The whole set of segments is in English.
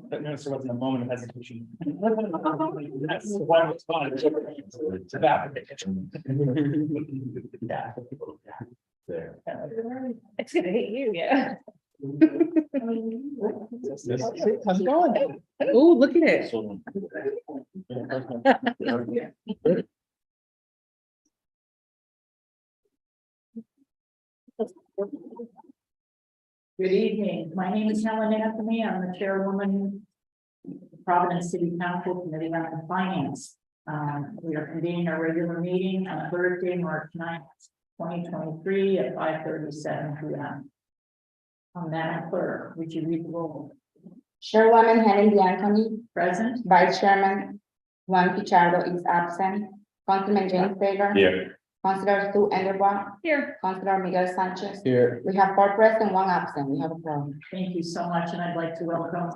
But notice there wasn't a moment of hesitation. That's why it's fun. It's about. Yeah. There. It's gonna hit you, yeah. How's it going? Oh, look at it. Good evening. My name is Helen Anthony. I'm the chairwoman of the Providence City Council Committee on Finance. We are convening our regular meeting on Thursday, March 9th, 2023 at 5:37 p.m. Madam Clerk, would you read the roll? Chairwoman Helen Anthony, Present? Vice Chairman Juan Pichardo is absent. Councilman James Fager. Here. Councilor Sue Engelbach. Here. Councilor Miguel Sanchez. Here. We have 4 present, 1 absent. We have a problem. Thank you so much, and I'd like to welcome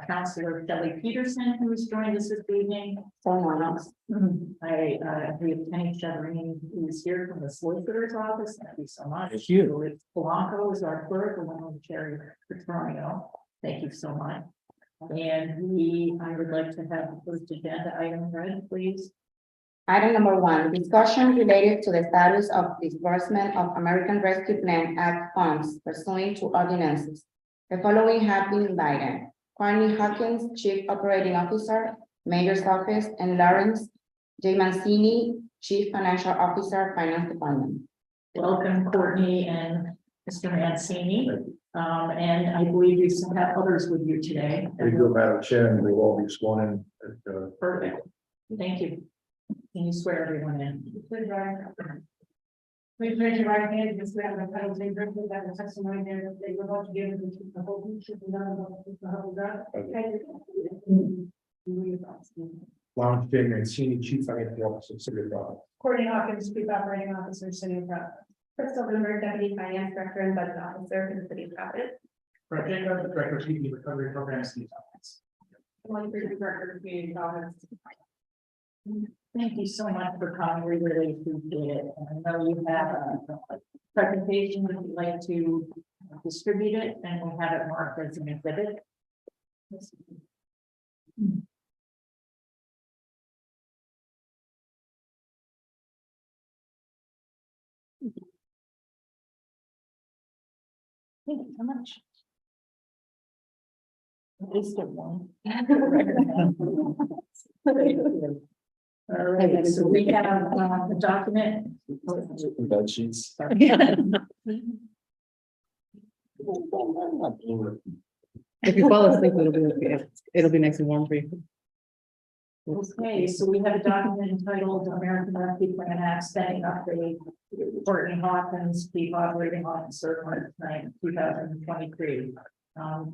Councilor Kelly Peterson, who has joined us this evening. Someone else. We have Kenny Chevron, who is here from the solicitor's office. Thank you so much. Thank you. Luis Polanco is our clerk, along with Jerry Petronio. Thank you so much. And I would like to have the first agenda item read, please. Item number 1, discussion related to the status of disbursement of American Rescue Plan Act funds pursuant to ordinances. The following have been invited: Courtney Hawkins, Chief Operating Officer, Mayor's Office, and Lawrence J. Mancini, Chief Financial Officer, Finance Department. Welcome, Courtney and Mr. Mancini. And I believe you still have others with you today. We do, Madam Chair, and we'll all be sworn in. Perfect. Thank you. Can you swear everyone in? Please raise your right hand and swear that I will take that the testimony there that they were about to give the whole truth and nothing but the help of God. Lawrence J. Mancini, Chief Financial Officer, City of Providence. Courtney Hawkins, Chief Operating Officer, City of Providence. Crystal Bloomberg, Deputy Finance Director and Budget Officer for the City of Providence. Brett Jacob, Director of TV Recovery Programs. One for the Director of Community Development. Thank you so much for coming. We really appreciate it. And I know you have a presentation if you'd like to distribute it, and we'll have it marked as an exhibit. Thank you so much. At least get one. All right, so we have the document. Bed sheets. If you fall asleep, it'll be okay. It'll be nice and warm for you. Okay, so we have a document entitled American Rescue Plan Act Spending Update. Courtney Hawkins, Chief Operating Officer, March 9th, 2023.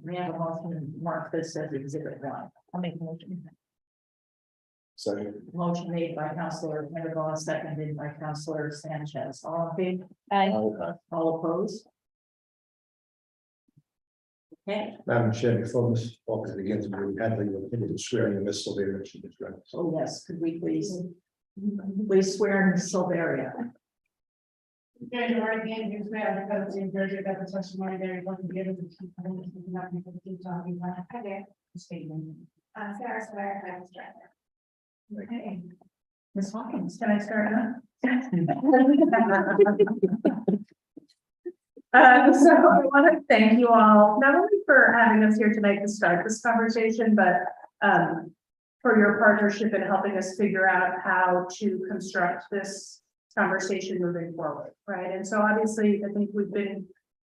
We have a motion to mark this as Exhibit 1. I'll make a motion. Sorry. Motion made by Councilor Mendoza, seconded by Councilor Sanchez. All in favor? All opposed? Okay. Madam Chair, before Ms. Walker begins, we had the swearing in Ms. Silveira. She is right. Oh, yes, could we please swear in Silveria? Raise your right hand and swear that the same version that the testimony there is going to give the truth and nothing but the truth. Okay. Statement. Sarah Swear, I was director. Okay. Ms. Hawkins, can I start now? So I want to thank you all, not only for having us here tonight to start this conversation, but for your partnership in helping us figure out how to construct this conversation moving forward, right? And so obviously, I think we've been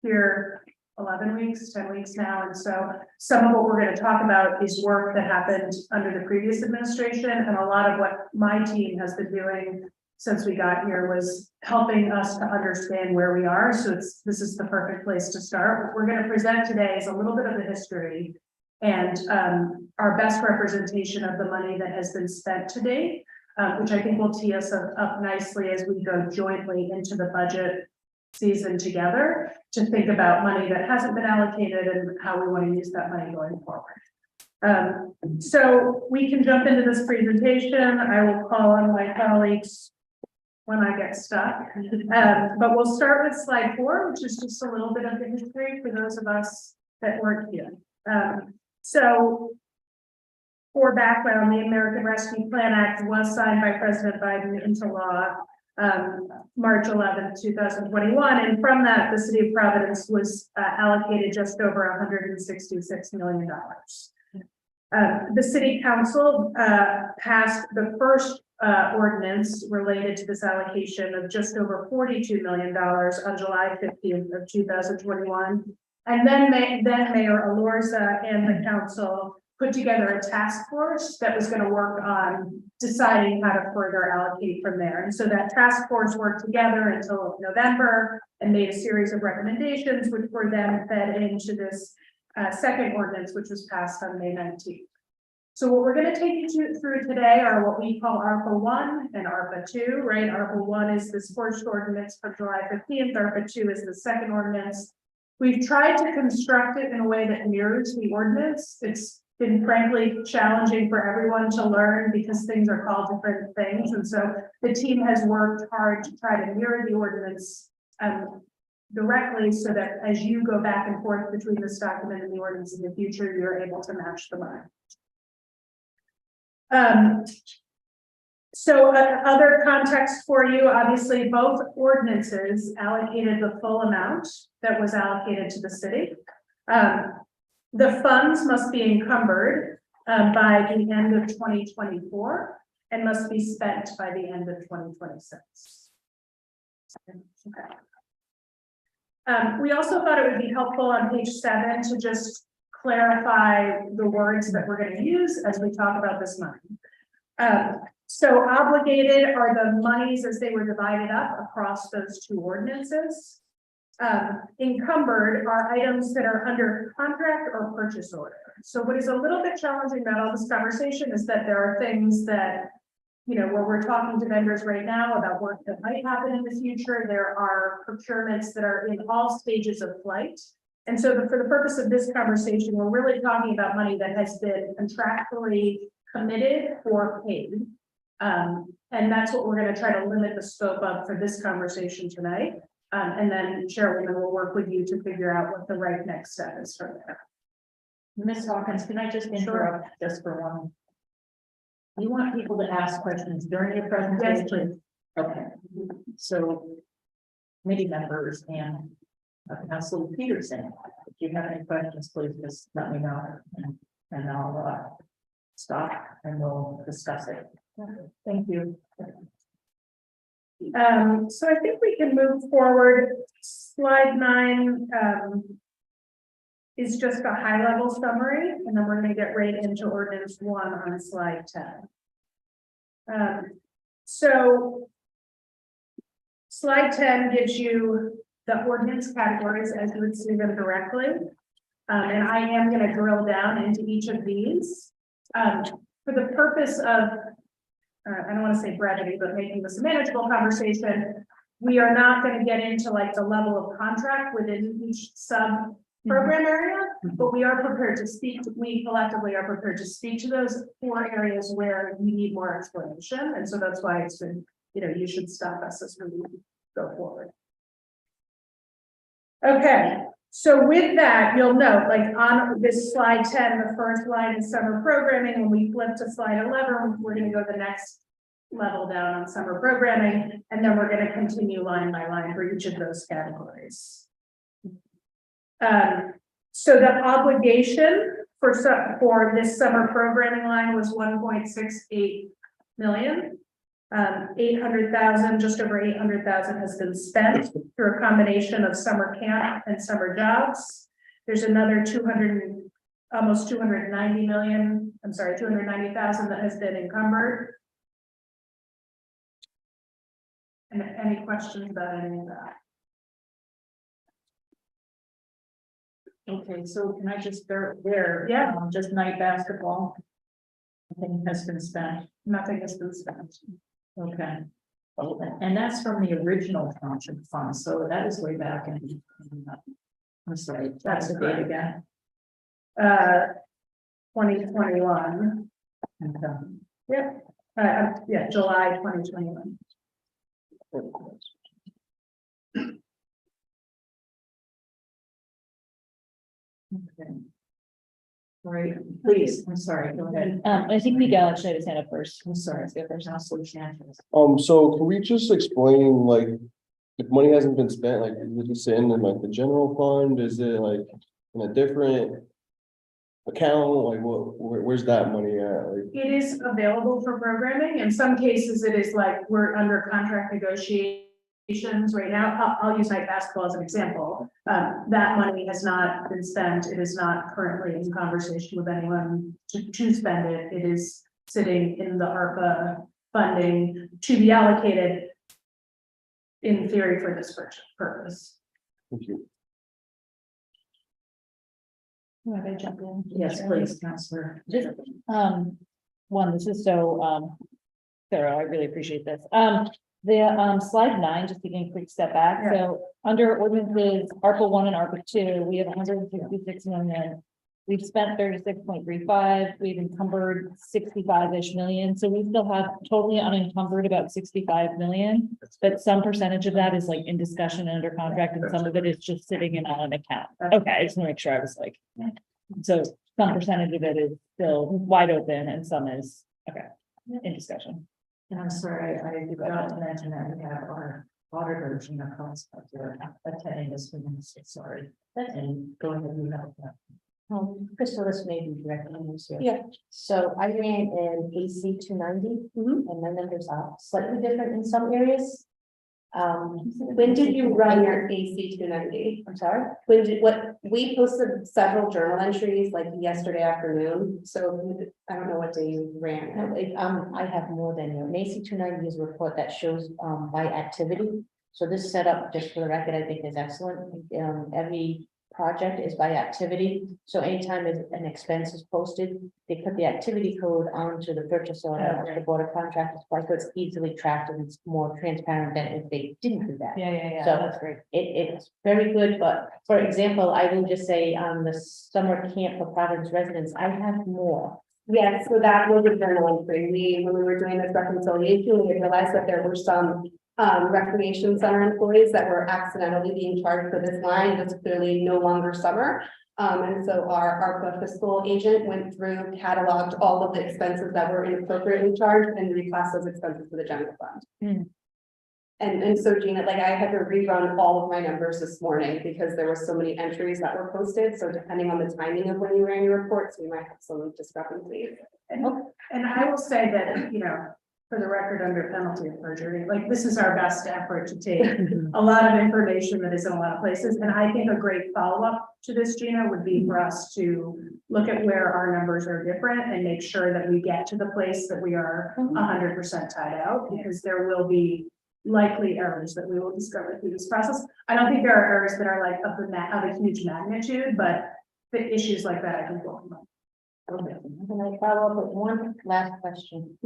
here 11 weeks, 10 weeks now. And so some of what we're going to talk about is work that happened under the previous administration. And a lot of what my team has been doing since we got here was helping us to understand where we are. So this is the perfect place to start. What we're going to present today is a little bit of the history and our best representation of the money that has been spent to date, which I think will tee us up nicely as we go jointly into the budget season together to think about money that hasn't been allocated and how we want to use that money going forward. So we can jump into this presentation. I will call on my colleagues when I get stuck. But we'll start with slide 4, which is just a little bit of the history for those of us that weren't here. So for background, the American Rescue Plan Act was signed by President Biden into law March 11th, 2021. And from that, the city of Providence was allocated just over $166 million. The city council passed the first ordinance related to this allocation of just over $42 million on July 15th of 2021. And then Mayor Alorza and the council put together a task force that was going to work on deciding how to further allocate from there. And so that task force worked together until November and made a series of recommendations, which were then fed into this second ordinance, which was passed on May 19th. So what we're going to take you through today are what we call ARPA 1 and ARPA 2, right? ARPA 1 is this first ordinance from July 15th. ARPA 2 is the second ordinance. We've tried to construct it in a way that mirrors the ordinance. It's been frankly challenging for everyone to learn because things are called different things. And so the team has worked hard to try to mirror the ordinance directly so that as you go back and forth between this document and the ordinance in the future, you're able to match them up. So other context for you, obviously both ordinances allocated the full amount that was allocated to the city. The funds must be encumbered by the end of 2024 and must be spent by the end of 2026. Okay. We also thought it would be helpful on page 7 to just clarify the words that we're going to use as we talk about this money. So obligated are the monies as they were divided up across those two ordinances. Encumbered are items that are under contract or purchase order. So what is a little bit challenging about all this conversation is that there are things that, you know, where we're talking to vendors right now about work that might happen in the future. There are procurements that are in all stages of flight. And so for the purpose of this conversation, we're really talking about money that has been contractually committed or paid. And that's what we're going to try to limit the scope of for this conversation tonight. And then Chairwoman will work with you to figure out what the right next step is from there. Ms. Hawkins, can I just interrupt just for one? You want people to ask questions during your presentation? Yes, please. Okay, so committee members and Councilor Peterson, if you have any questions, please just let me know and I'll stop and we'll discuss it. Thank you. So I think we can move forward. Slide 9 is just a high level summary, and then we're going to get right into ordinance 1 on slide 10. So slide 10 gives you the ordinance categories as you would see them directly. And I am going to drill down into each of these for the purpose of I don't want to say brevity, but making this a manageable conversation. We are not going to get into like the level of contract within each sub program area, but we are prepared to speak. We collectively are prepared to speak to those 4 areas where we need more explanation. And so that's why it's been, you know, you should stop us as we go forward. Okay. So with that, you'll note, like on this slide 10, the first line is summer programming. When we flip to slide 11, we're going to go the next level down on summer programming, and then we're going to continue line by line for each of those categories. So the obligation for this summer programming line was 1.68 million. 800,000, just over 800,000 has been spent through a combination of summer camp and summer jobs. There's another almost 290 million, I'm sorry, 290,000 that has been encumbered. And any questions about any of that? Okay, so can I just start there? Yeah. Just night basketball. Nothing has been spent. Nothing has been spent. Okay. Oh, and that's from the original township fund, so that is way back in. I'm sorry, that's the date again. 2021. Okay. Yeah, July 2021. Okay. All right, please, I'm sorry, go ahead. I think Miguel actually had his hand up first. I'm sorry, let's go first, Councilor Sanchez. So can we just explain, like, if money hasn't been spent, like, is this in like the general fund, is it like in a different account, like, where's that money at, like? It is available for programming. In some cases, it is like we're under contract negotiations right now. I'll use night basketball as an example. That money has not been spent. It is not currently in conversation with anyone to spend it. It is sitting in the ARPA funding to be allocated in theory for this purpose. Thank you. Am I gonna jump in? Yes, please, Councilor. Just, one, this is so, thorough, I really appreciate this. Slide 9, just taking a quick step back, Yeah. so under ordinances, ARPA 1 and ARPA 2, we have 166 million. We've spent 36.35, we've encumbered 65-ish million, so we still have totally unencumbered about 65 million. But some percentage of that is like in discussion and under contract, and some of it is just sitting in on an account. Okay, I just want to make sure I was like, so some percentage of it is still wide open and some is, okay, in discussion. And I'm sorry, I forgot to mention that we have our auditor, Gina Constance, attending this meeting, sorry. And go ahead, you have that. Crystal, this may be directly used here. Yeah. So I ran an AC 290 and my numbers are slightly different in some areas. When did you run your AC 290? I'm sorry. We posted several journal entries like yesterday afternoon, so I don't know what day you ran. I have more than you. An AC 290 is a report that shows by activity. So this setup, just for the record, I think is excellent. Every project is by activity. So anytime an expense is posted, they put the activity code onto the purchase order of the board of contractors, so it's easily tracked and it's more transparent than if they didn't do that. Yeah, So that's great. It's very good, but for example, I will just say on the summer camp for Providence residents, I have more. Yes, so that was a journal entry. When we were doing this reconciliation, we realized that there were some recreation center employees that were accidentally being charged for this line. That's clearly no longer summer. And so our ARPA fiscal agent went through, cataloged all of the expenses that were inappropriately charged and reclassed those expenses to the general fund. And so Gina, like I had to rerun all of my numbers this morning because there were so many entries that were posted. So depending on the timing of when you ran your reports, we might have some discrepancies. And I will say that, you know, for the record, under penalty of perjury, like this is our best effort to take a lot of information that is in a lot of places. And I think a great follow-up to this, Gina, would be for us to look at where our numbers are different and make sure that we get to the place that we are 100% tied out, because there will be likely errors that we will discover through this process. I don't think there are errors that are like of a huge magnitude, but the issues like that, I think will come up. Okay, can I follow up with one last question?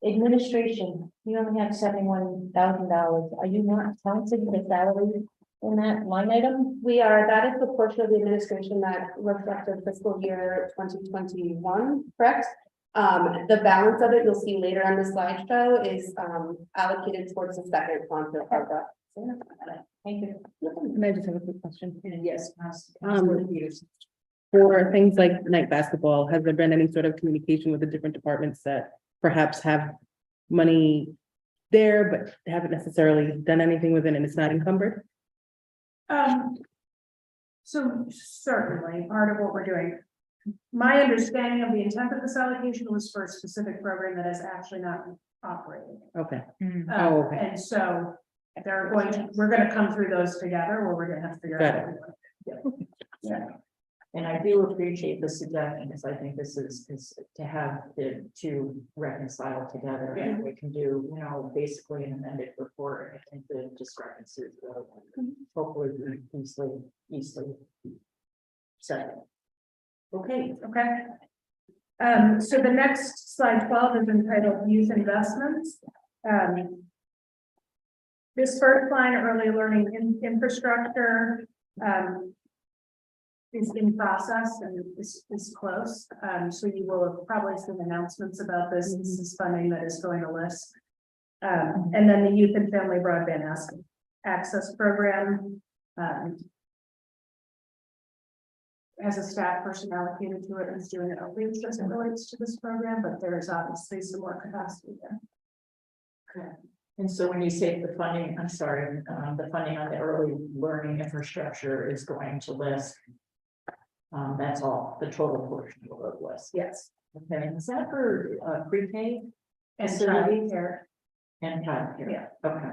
Administration, you only have $71,000. Are you not counting the salary in that line item? We are, that is the portion of the administration that reflected fiscal year 2021, correct? The balance of it, you'll see later on the slideshow, is allocated towards the second tranche of ARPA. Thank you. Can I just have a quick question? Yes, Councilor Peterson. For things like night basketball, has there been any sort of communication with the different departments that perhaps have money there, but haven't necessarily done anything with it and it's not encumbered? So certainly part of what we're doing. My understanding of the intent of this allocation was for a specific program that is actually not operating. Okay. Okay. Okay. And so we're going to come through those together, where we're going to have to figure Got out. it. what we want to do. Yeah. And I do appreciate the suggestion, because I think this is to have the two reconcile together, and we can do, you know, basically an amended report. I think the discrepancies will hopefully be easily settled. Okay. Okay. So the next slide 12 is entitled Youth Investments. This first line, early learning infrastructure, is in process and is close. So you will have probably seen announcements about this. This is funding that is going to list. And then the Youth and Family Broadband Access Program. has a staff person allocated to it and is doing outreach as it relates to this program, but there is obviously some more capacity there. Okay. And so when you say the funding, I'm sorry, the funding on the early learning infrastructure is going to list. That's all, the total portion of the list. Yes. Okay, and is that for pre-K And Facility. childcare. and childcare? Yeah. Okay.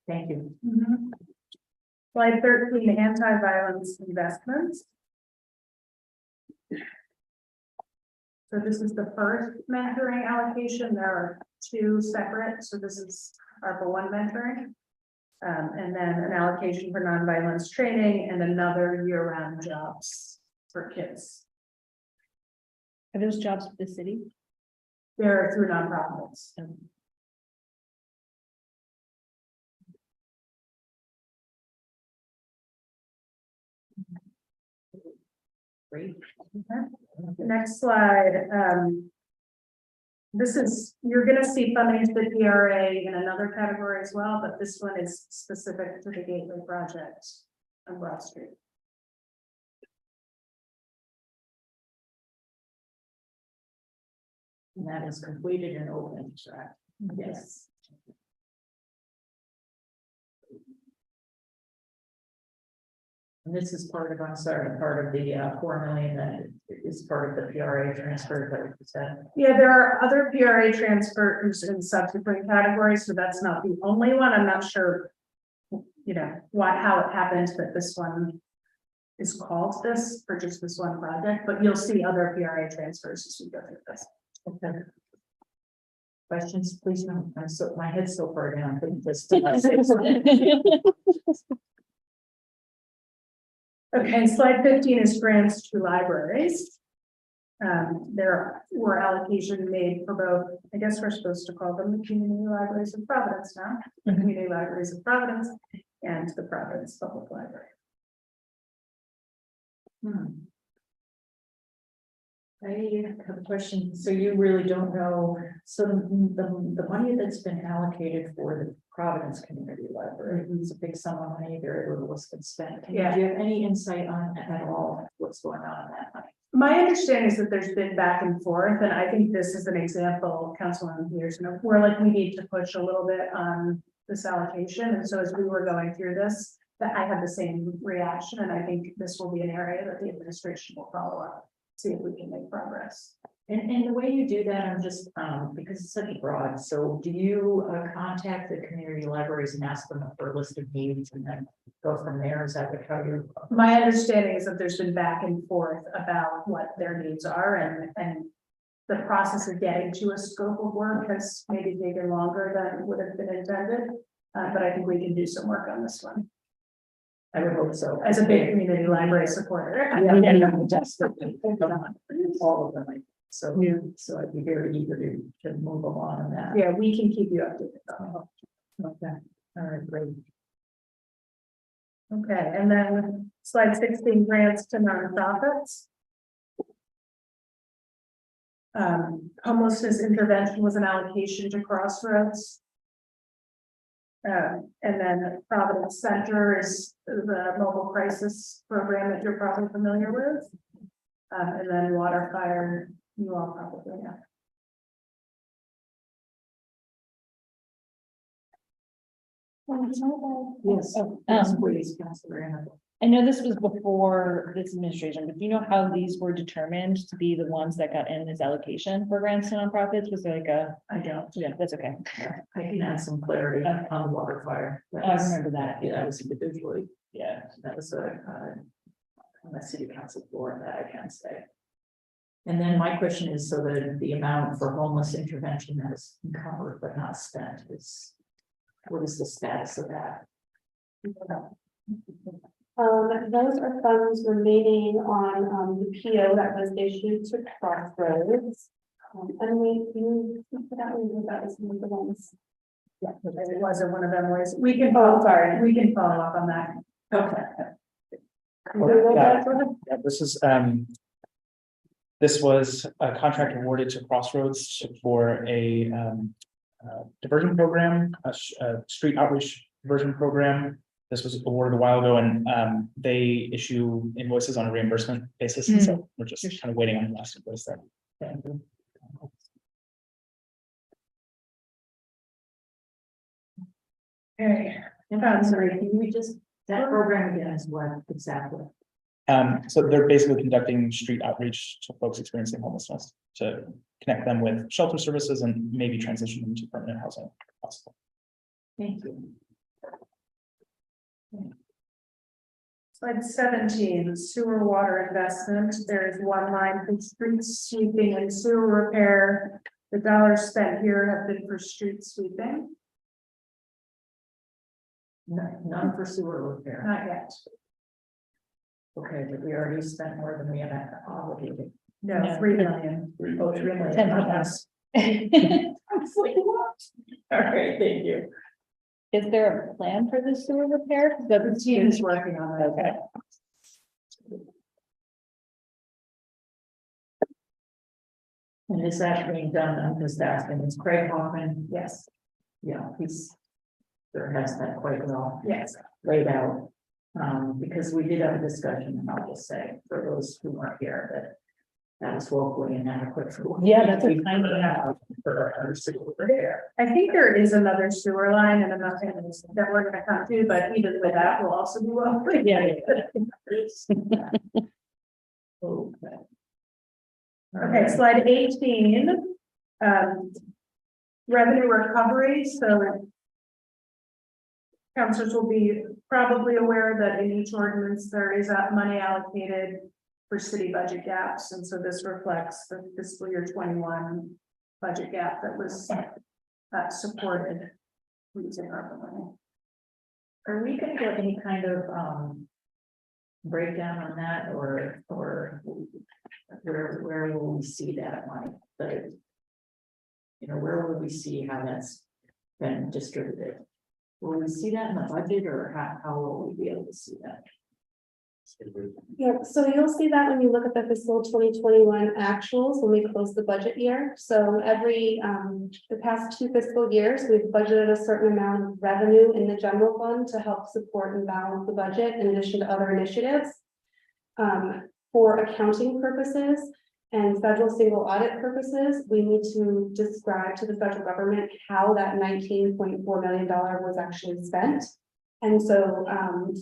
Thank you. Slide 13, anti-violence investments. So this is the first mentoring allocation. There are two separate, so this is ARPA 1 mentoring. And then an allocation for nonviolence training and another year-round jobs for kids. Are those jobs for the city? They're through nonprofits. Great. Next slide. This is, you're gonna see funding to the PRA in another category as well, but this one is specific to the Gateway project on Broad Street. And that is completed and open, correct? Yes. And this is part of, I'm sorry, part of the 4 million that is part of the PRA transfer that we said. Yeah, there are other PRA transfers in subsequent categories, so that's not the only one. I'm not sure, you know, how it happened that this one is called this for just this one project, but you'll see other PRA transfers as we go through this. Okay. Questions, please? No, my head's so far down. I couldn't just- Okay, slide 15 is grants to libraries. There were allocation made for both, I guess we're supposed to call them the community libraries of Providence now, the community libraries of Providence and the Providence Public Library. I have a question. So you really don't know, so the money that's been allocated for the Providence Community Library, it's a big sum of money, very little has been spent. Do you have any insight on at all what's going on in that money? My understanding is that there's been back and forth, and I think this is an example, Councilman Peterson, where like we need to push a little bit on this allocation. And so as we were going through this, that I had the same reaction, and I think this will be an area that the administration will follow up, see if we can make progress. And the way you do that, I'm just, because it's such broad, so do you contact the community libraries and ask them for a list of needs and then go from there? Is that how you're? My understanding is that there's been back and forth about what their needs are, and the process of getting to a scope of work has maybe taken longer than would have been intended. But I think we can do some work on this one. I would hope so. As a big community library supporter. All of them. So, so I'd be very eager to move along on that. Yeah, we can keep you updated. Okay, all right, great. Okay, and then slide 16, grants to nonprofits. Homelessness intervention was an allocation to Crossroads. And then Providence Center is the mobile crisis program that you're probably familiar with. And then water fire, you all probably know. Yes, please, Councilor Anna. I know this was before this administration, but do you know how these were determined to be the ones that got in this allocation for grants to nonprofits? Was there like a? I don't. Yeah, that's okay. I can add some clarity on the water fire. I remember that. Yeah, that was individually, Yeah. that was on the city council floor, that I can say. And then my question is, so the amount for homeless intervention that is covered but not spent is, what is the status of that? Those are funds remaining on the PO that was issued to Crossroads. And we put out, that was one of the ones. Yeah, it wasn't one of them ways. We can, sorry. we can follow up on that. Okay. Yeah, this was a contract awarded to Crossroads for a diversion program, a street outreach diversion program This was awarded a while ago, and they issue invoices on a reimbursement basis, and so we're just kind of waiting on the last invoice there. Okay, I'm sorry, can we just, that program again is what exactly? So they're basically conducting street outreach to folks experiencing homelessness to connect them with shelter services and maybe transition them to permanent housing if possible. Thank you. Slide 17, sewer water investment. There is one line for street sweeping and sewer repair. The dollars spent here have been for street sweeping, None for sewer repair. not yet. Okay, but we already spent more than we have obligated. No, No. 3 million. Oh, 3 million. 10%. I was like, what? All right, thank you. Is there a plan for the sewer repair? The team is working on that. Okay. And is that being done? I'm just asking, it's Craig Hoffman. Yes, Yeah, he's. There has that quite well yes. laid out. Because we did have a discussion, and I'll just say, for those who weren't here, that. That was woefully inadequate for. what Yeah, that's we what kind of. have for our sewer repair. I think there is another sewer line and another thing that we're gonna come to, but even with that, we'll also be well. Yeah. Okay. Okay, slide 18. Revenue recovery, so. Councilors will be probably aware that in each ordinance, there is money allocated for city budget gaps, and so this reflects the fiscal year 21 budget gap that was supported using ARPA money. Are we gonna get any kind of breakdown on that, or where will we see that money? But you know, where will we see how that's been distributed? Will we see that in the budget, or how will we be able to see that? Yeah, so you'll see that when you look at the fiscal 2021 actuals, when we close the budget year. So every, the past 2 fiscal years, we've budgeted a certain amount of revenue in the general fund to help support and balance the budget in addition to other initiatives. For accounting purposes and federal single audit purposes, we need to describe to the federal government how that $19.4 million was actually spent. And so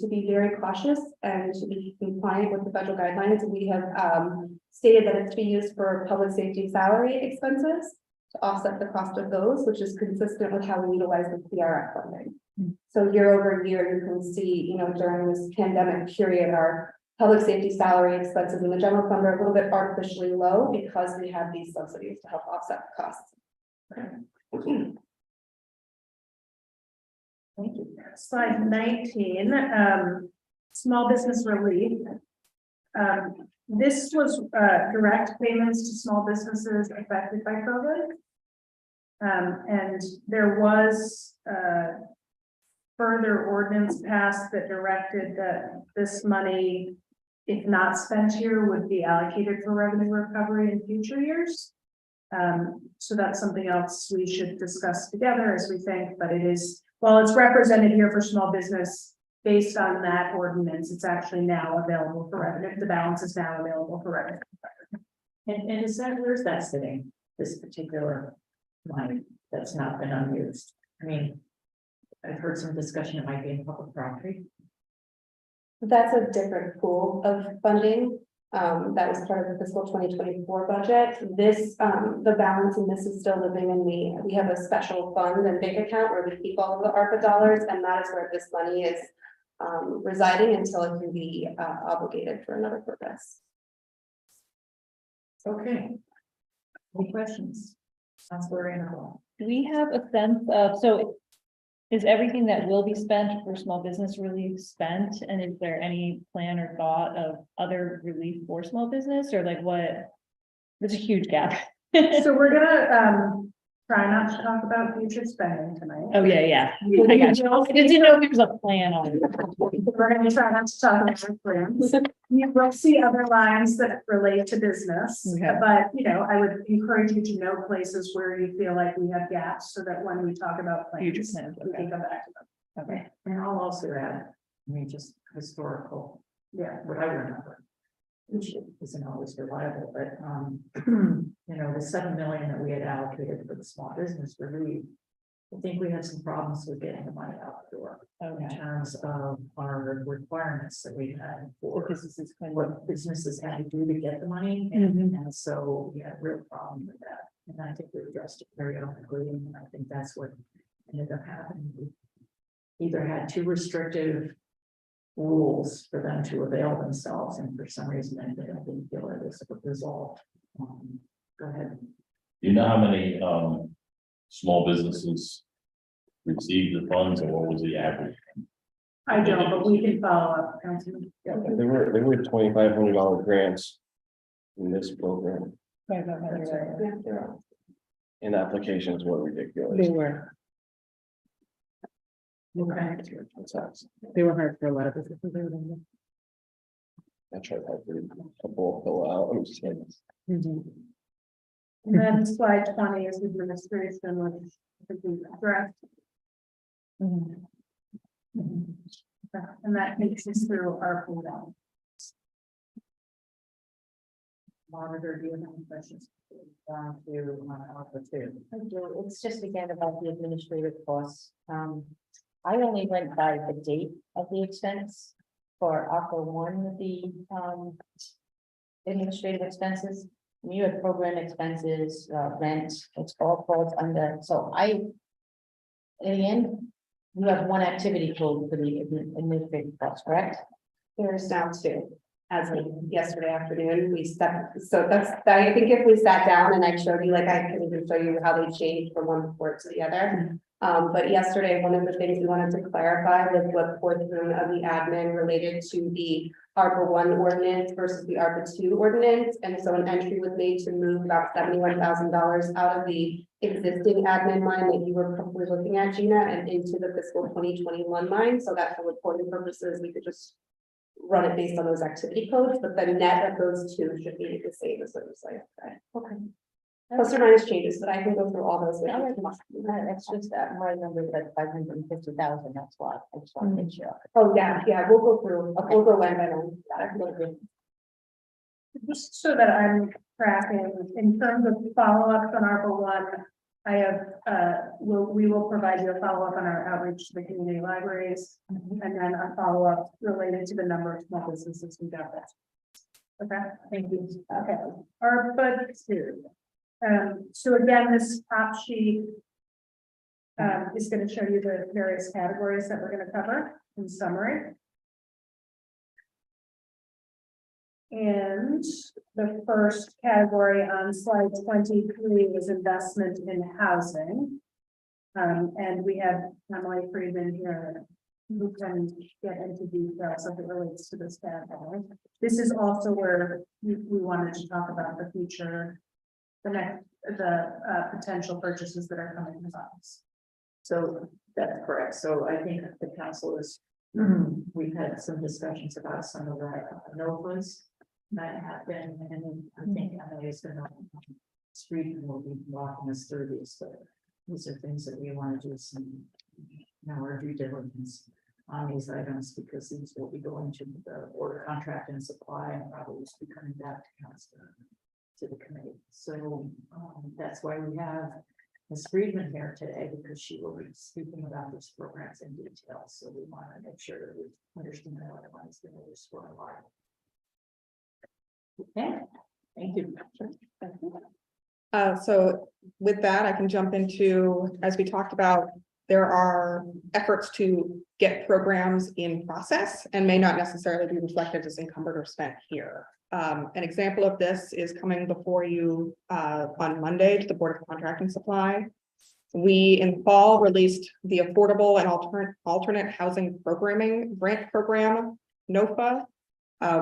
to be very cautious and to be compliant with the federal guidelines, we have stated that it's to be used for public safety salary expenses to offset the cost of those, which is consistent with how we utilize the PRF funding. So year over year, you can see, you know, during this pandemic period, our public safety salary expenses in the general fund are a little bit artificially low because we have these subsidies to help offset the costs. Thank you. Slide 19, small business relief. This was direct payments to small businesses affected by COVID. And there was further ordinance passed that directed that this money, if not spent here, would be allocated for revenue recovery in future years. So that's something else we should discuss together as we think, but it is, while it's represented here for small business, based on that ordinance, it's actually now available for revenue. The balance is now available for revenue. And is that, where's that sitting, this particular money that's not been unused? I mean, I've heard some discussion it might be in public property. That's a different pool of funding. That was part of the fiscal 2024 budget. This, the balance in this is still living in we have a special fund and bank account where we keep all of the ARPA dollars, and that is where this money is residing until it can be obligated for another purpose. Okay. Any questions? Councilor Randall. Do we have a sense of, so is everything that will be spent for small business relief spent? And is there any plan or thought of other relief for small business, or like what? There's a huge gap. So we're gonna try not to talk about future spending tonight. Oh, yeah. I got you. I didn't know if there was a plan on it. We're gonna try not to talk about our plans. You will see other lines that relate to business, Okay. but you know, I would encourage you to know places where you feel like we have gaps so that when we talk about Future plans, plans, we okay. can come back to them. Okay. And I'll also add, I mean, just historical, yeah, what I remember. Which isn't always reliable, but, you know, the 7 million that we had allocated for the small business relief. I think we had some problems with getting the money out the door in Okay. terms of our requirements that we had for Because this is kind of. what businesses had to do to get the money. And so we had a real problem with that. And I think we addressed it very quickly, and I think that's what ended up happening. We either had too restrictive rules for them to avail themselves, and for some reason, I didn't feel it was resolved. Go ahead. Do you know how many small businesses received the funds, or what was the average? I don't, but we can follow up, Councilman. There were $2,500 grants in this program, and applications were ridiculous. They were. They were hard for a lot of businesses. I tried to help a couple fill out. I'm just saying. And then slide 20 is administration, which I think we addressed. And that takes us through our program. Monitor, do you have any questions? Down to Article 2. I do. It's just again about the administrative costs. I only went by the date of the expense for Article 1, the administrative expenses. You have program expenses, rent, it's all falls under, so in the end, you have one activity code for the administrative costs, correct? There's now two. As of yesterday afternoon, we stepped, so I think if we sat down and I showed you, like I can even show you how they changed from one report to the other. But yesterday, one of the things we wanted to clarify was what portion of the admin related to the ARPA 1 ordinance versus the ARPA 2 ordinance. And so an entry was made to move about $71,000 out of the existing admin line that you were probably looking at, Gina, and into the fiscal 2021 line. So that for reporting purposes, we could just run it based on those activity codes, but the net of those two should be the same as it was like. Okay. Plus or minus changes, but I can go through all those. with you. It's just that my number is like 550,000, that's why I just want to make sure. Oh, yeah, we'll go through, we'll go line by line. Just so that I'm tracking, in terms of follow-ups on Article 1, I have, we will provide you a follow-up on our outreach to the community libraries, and then a follow-up related to the number of small businesses we got that. Okay, thank you. Okay, ARPA 2. So again, this top sheet is going to show you the various categories that we're going to cover in summary. And the first category on slide 23 is investment in housing. And we have Emily Friedman here who can get into details as it relates to this category. This is also where we wanted to talk about the future, the potential purchases that are coming to us. So that's correct. So I think the council is, we've had some discussions about some of the NOFAs that have been, and I think Emily is going to street will be walking us through these. But these are things that we want to do some our due diligence on these items, because these will be going to the order contract and supply, and probably be coming back to council, to the committee. So that's why we have Ms. Friedman here today, because she will be speaking about these programs in detail. So we want to make sure that we understand what everyone's going to use for a lot. Okay, thank you. So with that, I can jump into, as we talked about, there are efforts to get programs in process and may not necessarily be reflected as encumbered or spent here. An example of this is coming before you on Monday to the Board of Contract and Supply. We in fall released the Affordable and Alternate Housing Programming Grant Program, NOFA,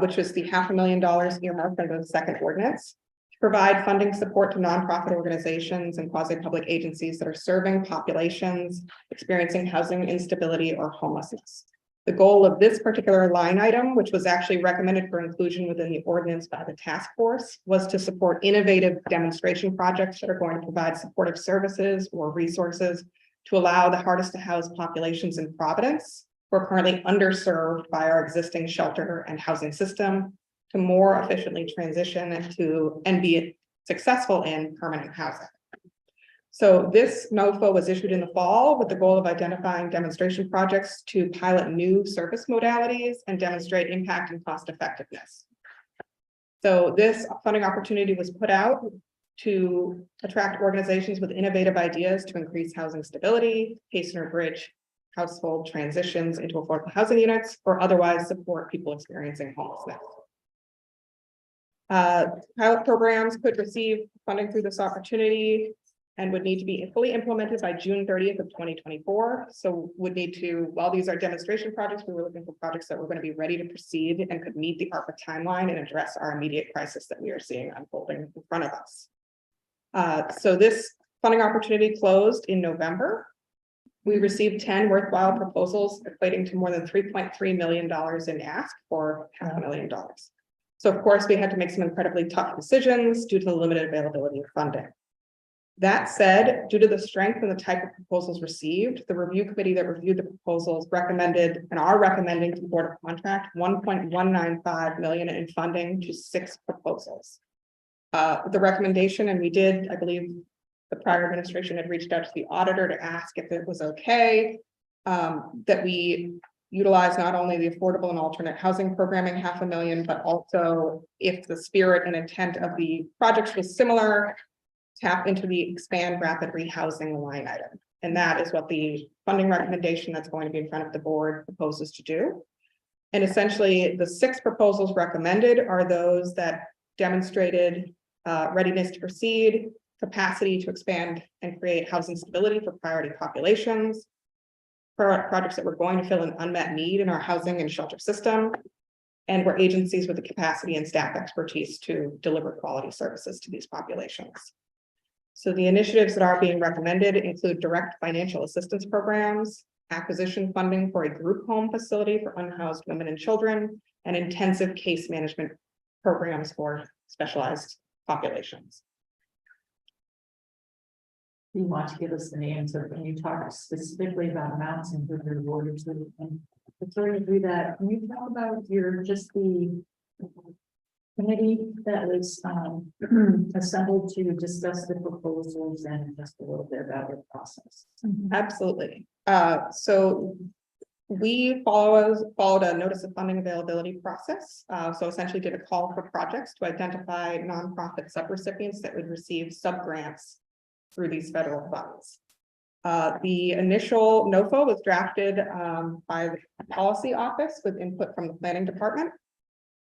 which was the $500,000 earmarked under the second ordinance to provide funding support to nonprofit organizations and quasi-public agencies that are serving populations experiencing housing instability or homelessness. The goal of this particular line item, which was actually recommended for inclusion within the ordinance by the task force, was to support innovative demonstration projects that are going to provide supportive services or resources to allow the hardest to house populations in Providence, who are currently underserved by our existing shelter and housing system, to more efficiently transition and be successful in permanent housing. So this NOFA was issued in the fall with the goal of identifying demonstration projects to pilot new service modalities and demonstrate impact and cost effectiveness. So this funding opportunity was put out to attract organizations with innovative ideas to increase housing stability, hasten or bridge household transitions into affordable housing units, or otherwise support people experiencing homelessness. Pilot programs could receive funding through this opportunity and would need to be fully implemented by June 30th of 2024. So would need to, while these are demonstration projects, we were looking for projects that were going to be ready to proceed and could meet the ARPA timeline and address our immediate crisis that we are seeing unfolding in front of us. So this funding opportunity closed in November. We received 10 worthwhile proposals equating to more than $3.3 million in ask for $500,000. So of course, we had to make some incredibly tough decisions due to the limited availability of funding. That said, due to the strength and the type of proposals received, the review committee that reviewed the proposals recommended and are recommending to the Board of Contract $1.195 million in funding to 6 proposals. The recommendation, and we did, I believe the prior administration had reached out to the auditor to ask if it was okay that we utilize not only the affordable and alternate housing programming $500,000, but also if the spirit and intent of the projects was similar, tap into the expand rapid rehousing line item. And that is what the funding recommendation that's going to be in front of the board proposes to do. And essentially the 6 proposals recommended are those that demonstrated readiness to proceed, capacity to expand and create housing stability for priority populations, projects that were going to fill an unmet need in our housing and shelter system, and were agencies with the capacity and staff expertise to deliver quality services to these populations. So the initiatives that are being recommended include direct financial assistance programs, acquisition funding for a group home facility for unhoused women and children, and intensive case management programs for specialized populations. You want to give us the names of, when you talk specifically about amounts and who they're awarded to, and before you do that, can you talk about the committee that was assembled to discuss the proposals and just a little bit about the process? Absolutely. So we followed a notice of funding availability process. So essentially did a call for projects to identify nonprofit subrecipients that would receive subgrants through these federal funds. The initial NOFA was drafted by the policy office with input from the planning department.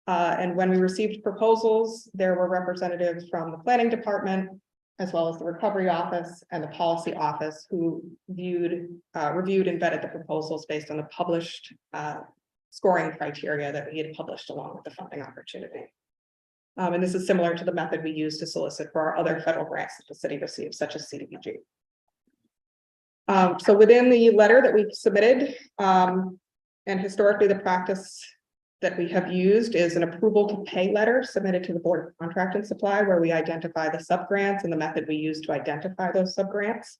And when we received proposals, there were representatives from the planning department, as well as the recovery office and the policy office, who reviewed and vetted the proposals based on the published scoring criteria that we had published along with the funding opportunity. And this is similar to the method we use to solicit for our other federal grants that the city receives, such as CDBG. So within the letter that we've submitted, and historically the practice that we have used is an approval to pay letter submitted to the Board of Contract and Supply, where we identify the subgrants and the method we use to identify those subgrants.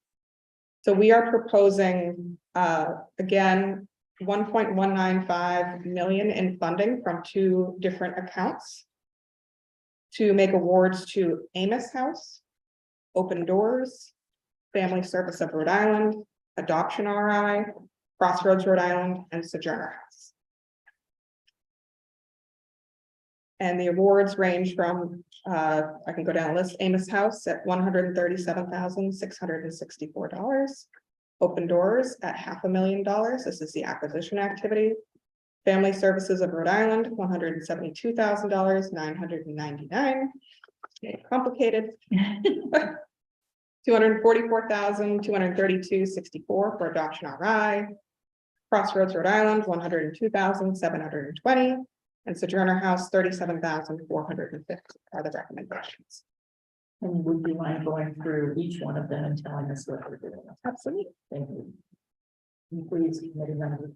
So we are proposing, again, $1.195 million in funding from 2 different accounts to make awards to Amos House, Open Doors, Family Service of Rhode Island, Adoption RI, Crossroads Rhode Island, and Sojourner House. And the awards range from, I can go down the list, Amos House at $137,664. Open Doors at $500,000. This is the acquisition activity. Family Services of Rhode Island, $172,999. Complicated. $244,232.64 for Adoption RI. Crossroads Rhode Island, $102,720. And Sojourner House, $37,450 are the recommendations. And would you mind going through each one of them and telling us what they're doing? Absolutely. Thank you. And please, committee members,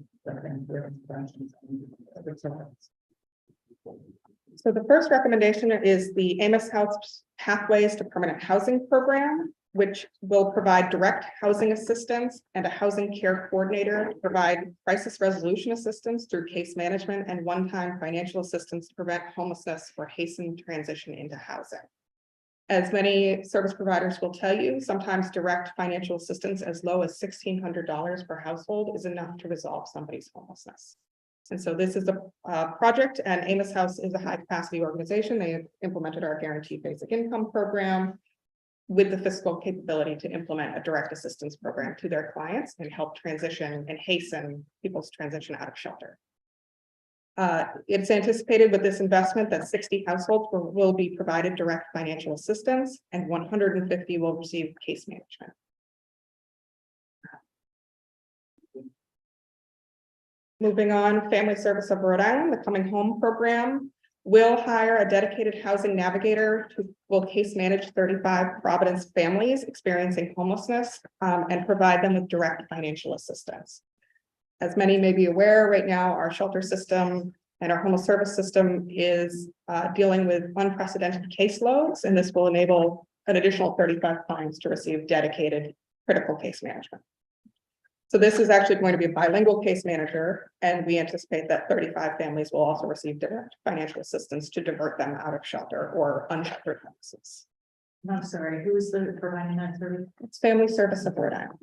so the first recommendation is the Amos House Pathways to Permanent Housing Program. which will provide direct housing assistance and a housing care coordinator to provide crisis resolution assistance through case management and one-time financial assistance to prevent homelessness or hasten transition into housing. As many service providers will tell you, sometimes direct financial assistance as low as $1,600 per household is enough to resolve somebody's homelessness. And so this is a project, and Amos House is a high capacity organization. They have implemented our guaranteed basic income program with the fiscal capability to implement a direct assistance program to their clients and help transition and hasten people's transition out of shelter. It's anticipated with this investment that 60 households will be provided direct financial assistance and 150 will receive case management. Moving on, Family Service of Rhode Island, the Coming Home program will hire a dedicated housing navigator who will case manage 35 Providence families experiencing homelessness and provide them with direct financial assistance. As many may be aware, right now, our shelter system and our homeless service system is dealing with unprecedented caseloads, and this will enable an additional 35 clients to receive dedicated critical case management. So this is actually going to be a bilingual case manager, and we anticipate that 35 families will also receive direct financial assistance to divert them out of shelter or unsheltered homelessness. I'm sorry, who is the providing that service? It's Family Service of Rhode Island.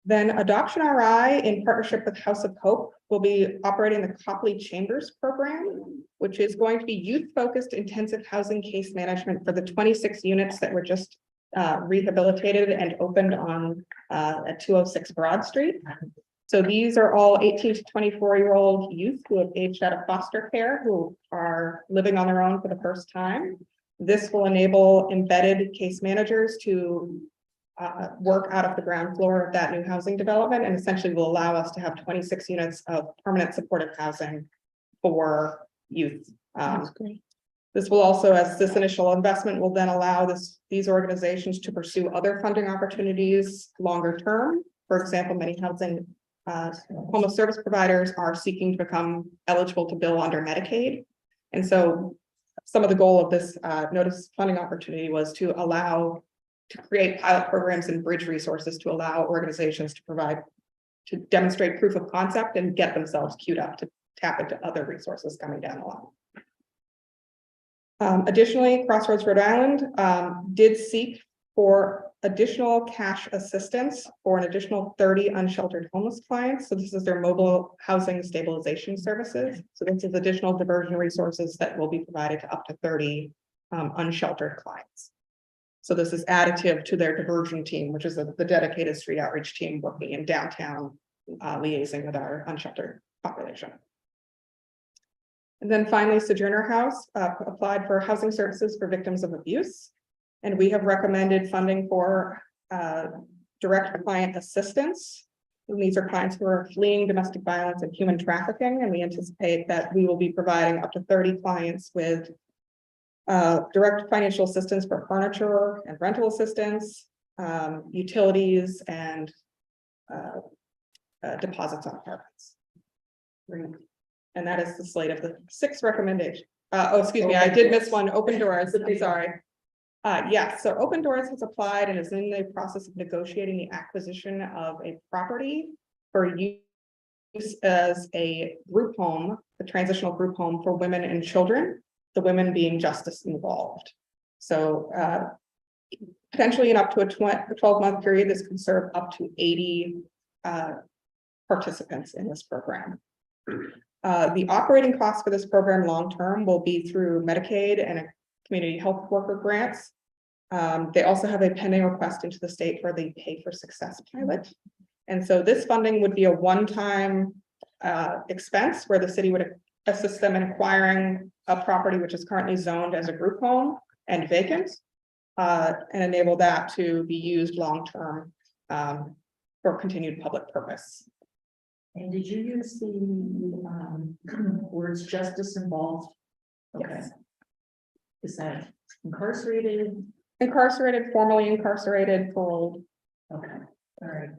Then Adoption RI, in partnership with House of Hope, will be operating the Copley Chambers program, which is going to be youth-focused intensive housing case management for the 26 units that were just rehabilitated and opened on at 206 Broad Street. So these are all 18 to 24-year-old youth who have aged out of foster care, who are living on their own for the first time. This will enable embedded case managers to work out of the ground floor of that new housing development, and essentially will allow us to have 26 units of permanent supportive housing for youth. This will also, as this initial investment, will then allow these organizations to pursue other funding opportunities longer term. For example, many housing homeless service providers are seeking to become eligible to bill under Medicaid. And so some of the goal of this notice funding opportunity was to create pilot programs and bridge resources to allow organizations to demonstrate proof of concept and get themselves queued up to tap into other resources coming down the line. Additionally, Crossroads Rhode Island did seek for additional cash assistance for an additional 30 unsheltered homeless clients. So this is their mobile housing stabilization services. So this is additional diversion resources that will be provided to up to 30 unsheltered clients. So this is additive to their diversion team, which is the dedicated street outreach team working in downtown, liaising with our unsheltered population. And then finally, Sojourner House applied for housing services for victims of abuse. And we have recommended funding for direct client assistance. And these are clients who are fleeing domestic violence and human trafficking. And we anticipate that we will be providing up to 30 clients with direct financial assistance for furniture and rental assistance, utilities, and deposits on apartments. And that is the slate of the 6 recommendations. Oh, excuse me, I did miss one. Open Doors. I'm sorry. Yes, so Open Doors has applied and is in the process of negotiating the acquisition of a property for use as a group home, a transitional group home for women and children, the women being justice involved. So potentially in up to a 12-month period, this can serve up to 80 participants in this program. The operating costs for this program long-term will be through Medicaid and community health worker grants. They also have a pending request into the state for the Pay for Success pilot. And so this funding would be a one-time expense where the city would assist them in acquiring a property which is currently zoned as a group home and vacant, and enable that to be used long-term for continued public purpose. And did you use the words justice involved? Okay. Yes. Is that incarcerated? Incarcerated, formerly incarcerated, paroled. Okay, all right.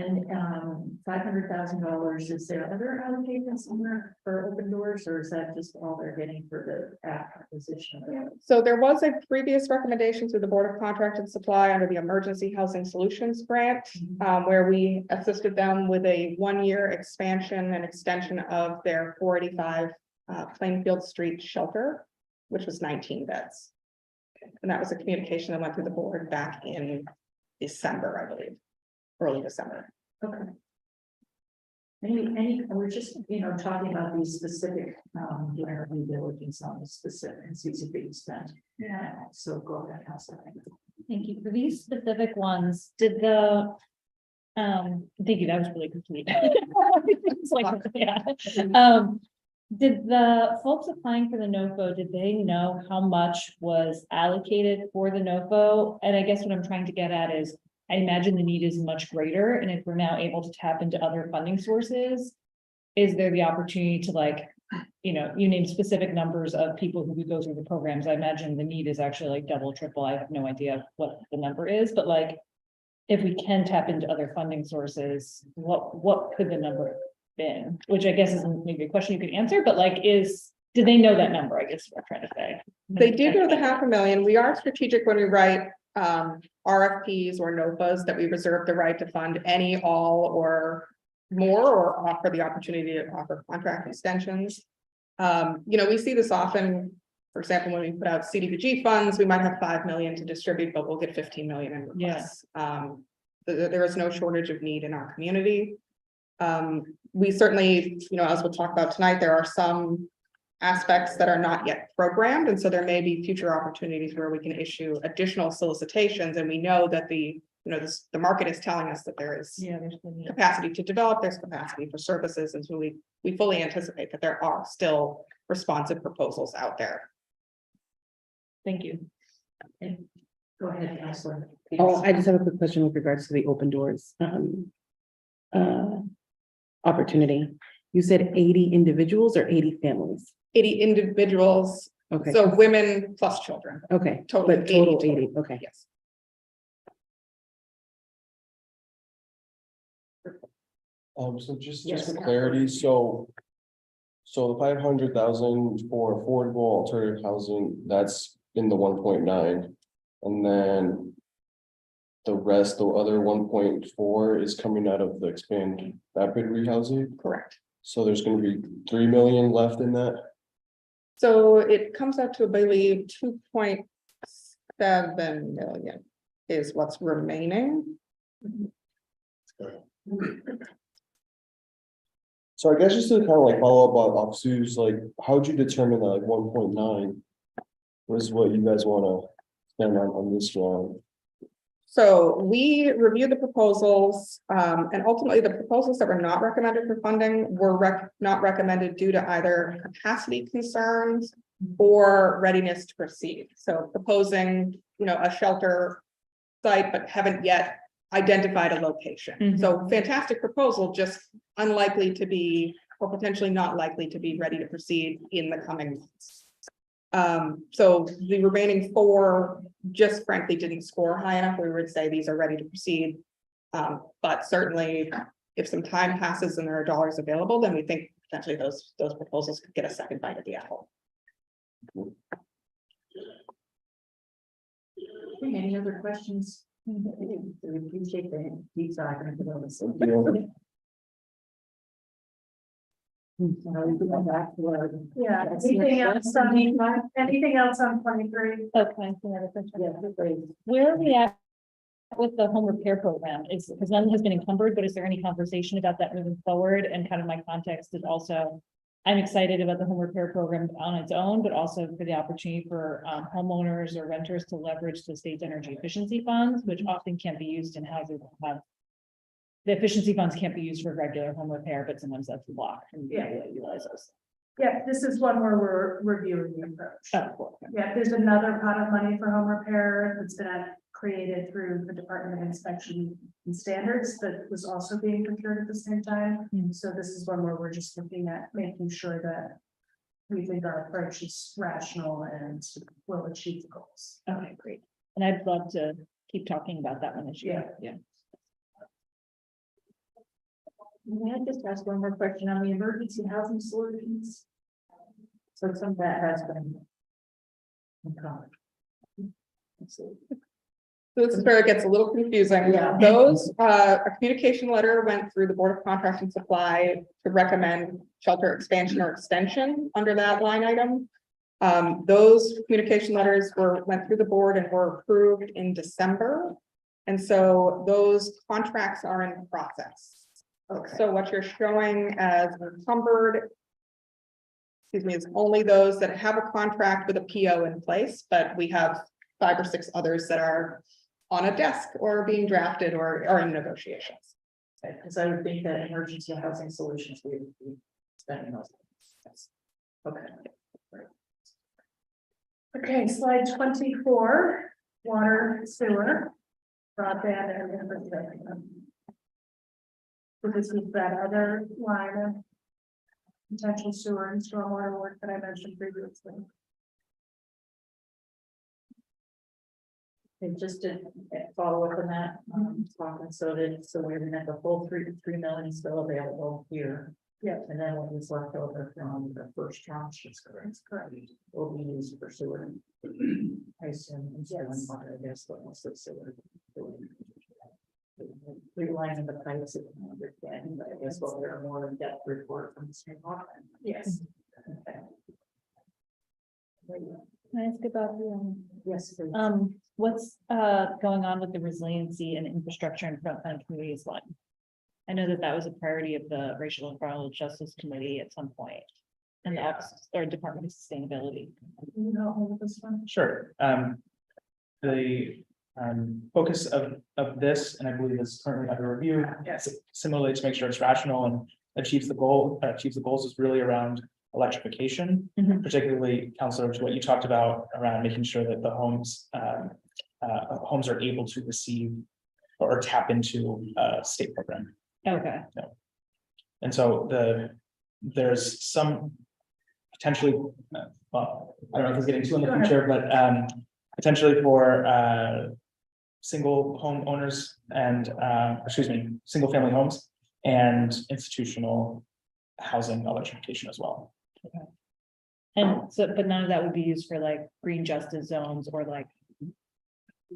And $500,000, is there other allocations somewhere for open doors, or is that just all they're getting for the acquisition? So there was a previous recommendation through the Board of Contract and Supply under the Emergency Housing Solutions Grant, where we assisted them with a 1-year expansion and extension of their 485 Plainfield Street shelter, which was 19 beds. And that was a communication that went through the board back in December, I believe, early December. Okay. We're just, talking about these specific, doing our due diligence on the specific, and see if being spent. Yeah. So go ahead, Counselor. Thank you. For these specific ones, did the, thank you, that was really complete. It's like, yeah. Did the folks applying for the NOFO, did they know how much was allocated for the NOFO? And I guess what I'm trying to get at is, I imagine the need is much greater, and if we're now able to tap into other funding sources, is there the opportunity to you name specific numbers of people who would go through the programs? I imagine the need is actually like double, triple. I have no idea what the number is, but if we can tap into other funding sources, what could the number been? Which I guess is maybe a question you could answer, but did they know that number? I guess what I'm trying to say. They did know the $500,000. We are strategic when we write RFPs or NOFAs, that we reserve the right to fund any, all, or more, or offer the opportunity to offer contract extensions. We see this often. For example, when we put out CDBG funds, we might have 5 million to distribute, but we'll get 15 million in requests. There is no shortage of need in our community. We certainly, as we'll talk about tonight, there are some aspects that are not yet programmed, and so there may be future opportunities where we can issue additional solicitations, and we know that the market is telling us that there is capacity to develop, there's capacity for services, and so we fully anticipate that there are still responsive proposals out there. Thank you. Go ahead, Counselor. Oh, I just have a quick question with regards to the open doors opportunity. You said 80 individuals or 80 families? 80 individuals, Okay. so women plus children. Okay, Total but total 80. 80, okay. Yes. So just Yes. for clarity, so the 500,000 for affordable alternative housing, that's in the 1.9, and then the rest, the other 1.4 is coming out of the expand rapid rehousing. Correct. So there's going to be 3 million left in that. So it comes out to, I believe, 2.7 million is what's remaining. So I guess just to kind of follow up on Sue's, how'd you determine that 1.9 was what you guys want to spend on this round? So we reviewed the proposals, and ultimately the proposals that were not recommended for funding were not recommended due to either capacity concerns or readiness to proceed. So proposing, a shelter site, but haven't yet identified a location. So fantastic proposal, just unlikely to be, or potentially not likely to be ready to proceed in the coming months. So the remaining 4 just frankly didn't score high enough. We would say these are ready to proceed. But certainly if some time passes and there are dollars available, then we think potentially those proposals could get a second bite at the apple. Any other questions? We appreciate the deep dive into those. Yeah, anything else on 23? Okay. Where are we at with the home repair program? Because none has been encumbered, but is there any conversation about that moving forward? And kind of my context is also, I'm excited about the home repair program on its own, but also for the opportunity for homeowners or renters to leverage the state's energy efficiency funds, which often can't be used in houses that have. The efficiency funds can't be used for regular home repair, but sometimes that's the block. And utilize those. Yeah, this is one where we're reviewing the approach. Oh, Yeah, there's another pot of money for home repair that's been created through the Department of Inspection and Standards that was also being procured at the same time. So this is one where we're just looking at making sure that we think our approach is rational and will achieve the goals. Okay, great. And I'd love to keep talking about that one this year. Yeah. May I just ask one more question on the emergency housing solutions? So some of that has been. uncovered. So this is where it gets a little confusing. Yeah. Those, a communication letter went through the Board of Contract and Supply to recommend shelter expansion or extension under that line item. Those communication letters went through the board and were approved in December. And so those contracts are in process. Okay. So what you're showing as encumbered, excuse me, is only those that have a contract with a PO in place, but we have 5 or 6 others that are on a desk or being drafted or are in negotiations. Because I would think that emergency housing solutions we would be spending those. Yes. Okay. Okay, slide 24, water, sewer, broadband and infrastructure. So this is that other line of potential sewer and stormwater work that I mentioned previously. And just to follow up on that, talking, so we're gonna have the full 3 million still available here. Yeah. And then what was left over from the first tranche is correct, will be used for sewer. I assume, and stormwater, I guess, but most of sewer. Relining the pipes, I understand, but I guess we'll hear a more in-depth report from the same office. Yes. Okay. Can I ask about the, Yes, please. what's going on with the resiliency and infrastructure and frontline communities line? I know that was a priority of the Racial and Environmental Justice Committee at some point. And the Office or Department of Sustainability. You know, all of this one. Sure. The focus of this, and I believe is currently under review, Yes. similarly to make sure it's rational and achieves the goals is really around electrification, particularly, Councilor, to what you talked about around making sure that the homes are able to receive or tap into a state program. Okay. And so there's some potentially, well, I don't know if it's getting too in the future, but potentially for single home owners and single family homes and institutional housing electrification as well. Okay. And so, but none of that would be used for like green justice zones or like,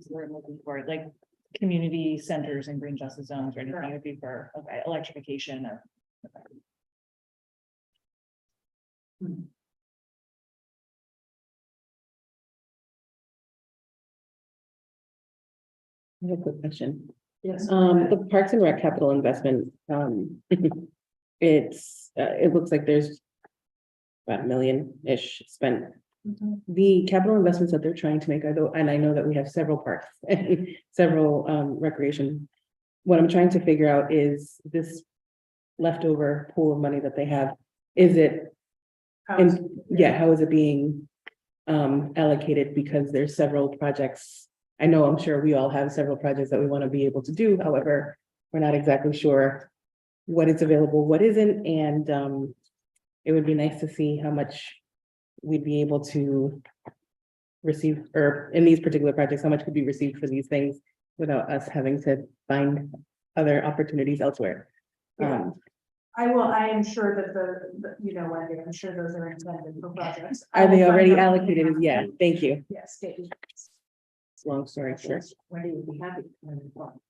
we're looking for like community centers and green justice zones or anything. It would be for, okay, electrification or. Okay. I have a quick question. Yes. The Parks and Rec capital investment, it looks like there's about $1 million-ish spent. The capital investments that they're trying to make are though, and I know that we have several parks and several recreation. What I'm trying to figure out is this leftover pool of money that they have, is it, and yeah, how is it being allocated? Because there's several projects. I know, I'm sure we all have several projects that we want to be able to do. However, we're not exactly sure what is available, what isn't, and it would be nice to see how much we'd be able to receive, or in these particular projects, how much could be received for these things without us having to find other opportunities elsewhere. Yeah. I am sure that Wendy, I'm sure those are intended for projects. Are they already allocated? Yeah, thank you. Yes. Long story short. Wendy would be happy.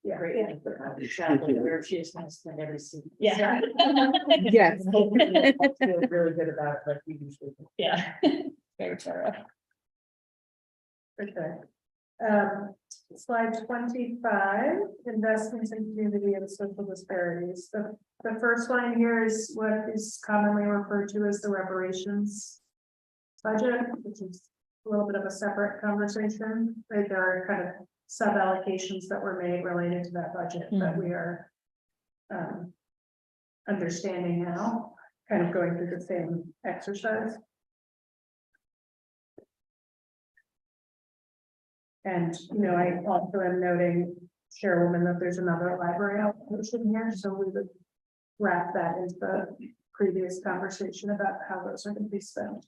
Yeah. Great. Where she is going to spend every single. Yeah. Yes. Feel really good about it, like we usually do. Yeah. Very thorough. Okay. Slide 25, investments in community and social disparities. The first line here is what is commonly referred to as the reparations budget, which is a little bit of a separate conversation. Right? There are kind of sub allocations that were made related to that budget that we are understanding now, kind of going through the same exercise. And, I also am noting, Chairwoman, that there's another library allocation here, so we would wrap that into the previous conversation about how those are going to be spent.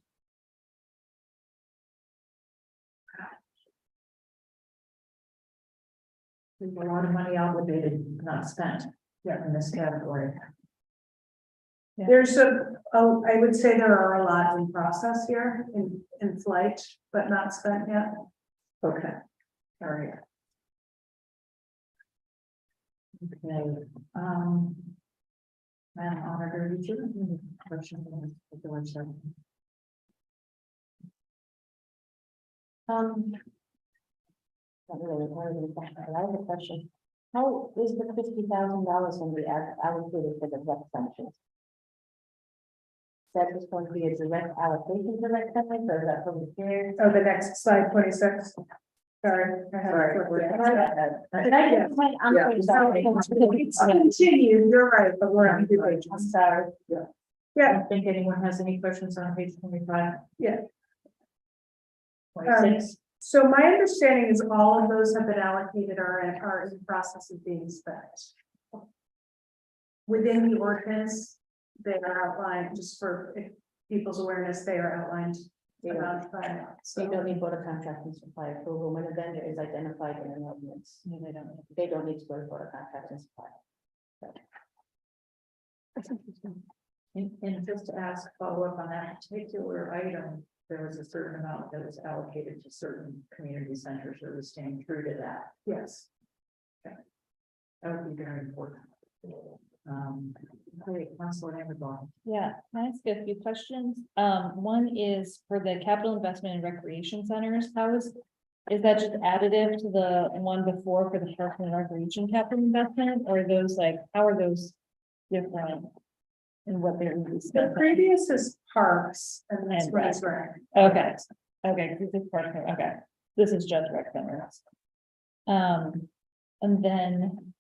There's a lot of money obligated, not spent, in this category. There's I would say there are a lot in process here, in flight, but not spent yet. Okay, all right. Okay, Madam Auditor, did you have any questions on the website? Not really, I have a question. How is the $50,000 going to be allocated for the rec functions? Is that just going to be a direct allocation to rec centers, or is that from the care? Oh, the next slide, 26. Sorry. I have it flipped. Did I get my, I'm Yeah. so sorry. It's continued, you're right, but we're on two pages. I'm sorry. Yeah. I don't think anyone has any questions on page 25. Yeah. 26. So my understanding is all of those have been allocated or are in the process of being spent. Within the ordinance, they are outlined, just for people's awareness, they are outlined. Around by, They don't need board of contract and supply approval when a vendor is identified in an ordinance. No, they don't. They don't need to go to board of contract and supply. And just to ask, follow up on that particular item, there was a certain amount that was allocated to certain community centers. Are we staying true to that? yes. That would be very important. Okay, Councilor Amberbaum. Yeah, can I ask a few questions? One is for the capital investment in recreation centers, is that just additive to the one before for the park and recreation capital investment, or are those like, how are those different? And what they're really The spent on? previous is parks and that's And what rec. is right. Okay, this is park, okay, this is just rec centers. And then.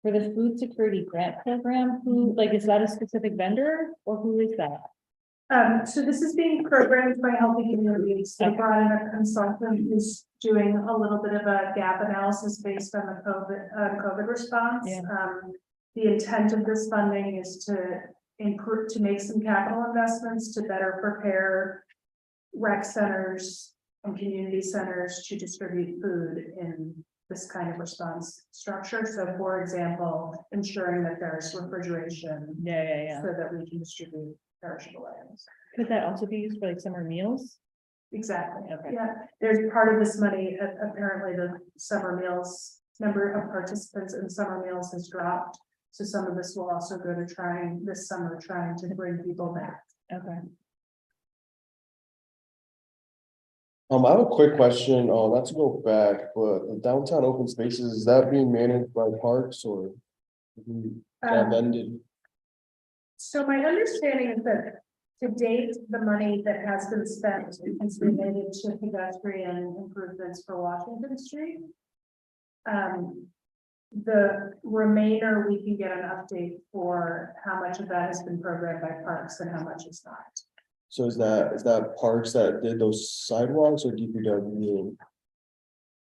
For the food security grant program, who, like, is that a specific vendor or who is that? So this is being programmed by Healthy Communities. They Okay. brought in a consultant who's doing a little bit of a gap analysis based on the COVID response. Yeah. The intent of this funding is to improve, to make some capital investments to better prepare rec centers and community centers to distribute food in this kind of response structure. So for example, ensuring that there's refrigeration Yeah. so that we can distribute perishable items. Could that also be used for like summer meals? Exactly. Okay. Yeah, there's part of this money, apparently the summer meals, number of participants in summer meals has dropped. So some of this will also go to trying to bring people back. Okay. I have a quick question, not to go back, but the downtown open spaces, is that being managed by parks or? Ended? So my understanding is that to date, the money that has been spent is related to pedestrian improvements for Washington Street. The remainder, we can get an update for how much of that has been programmed by parks and how much is not. So is that parks that did those sidewalks or DPW?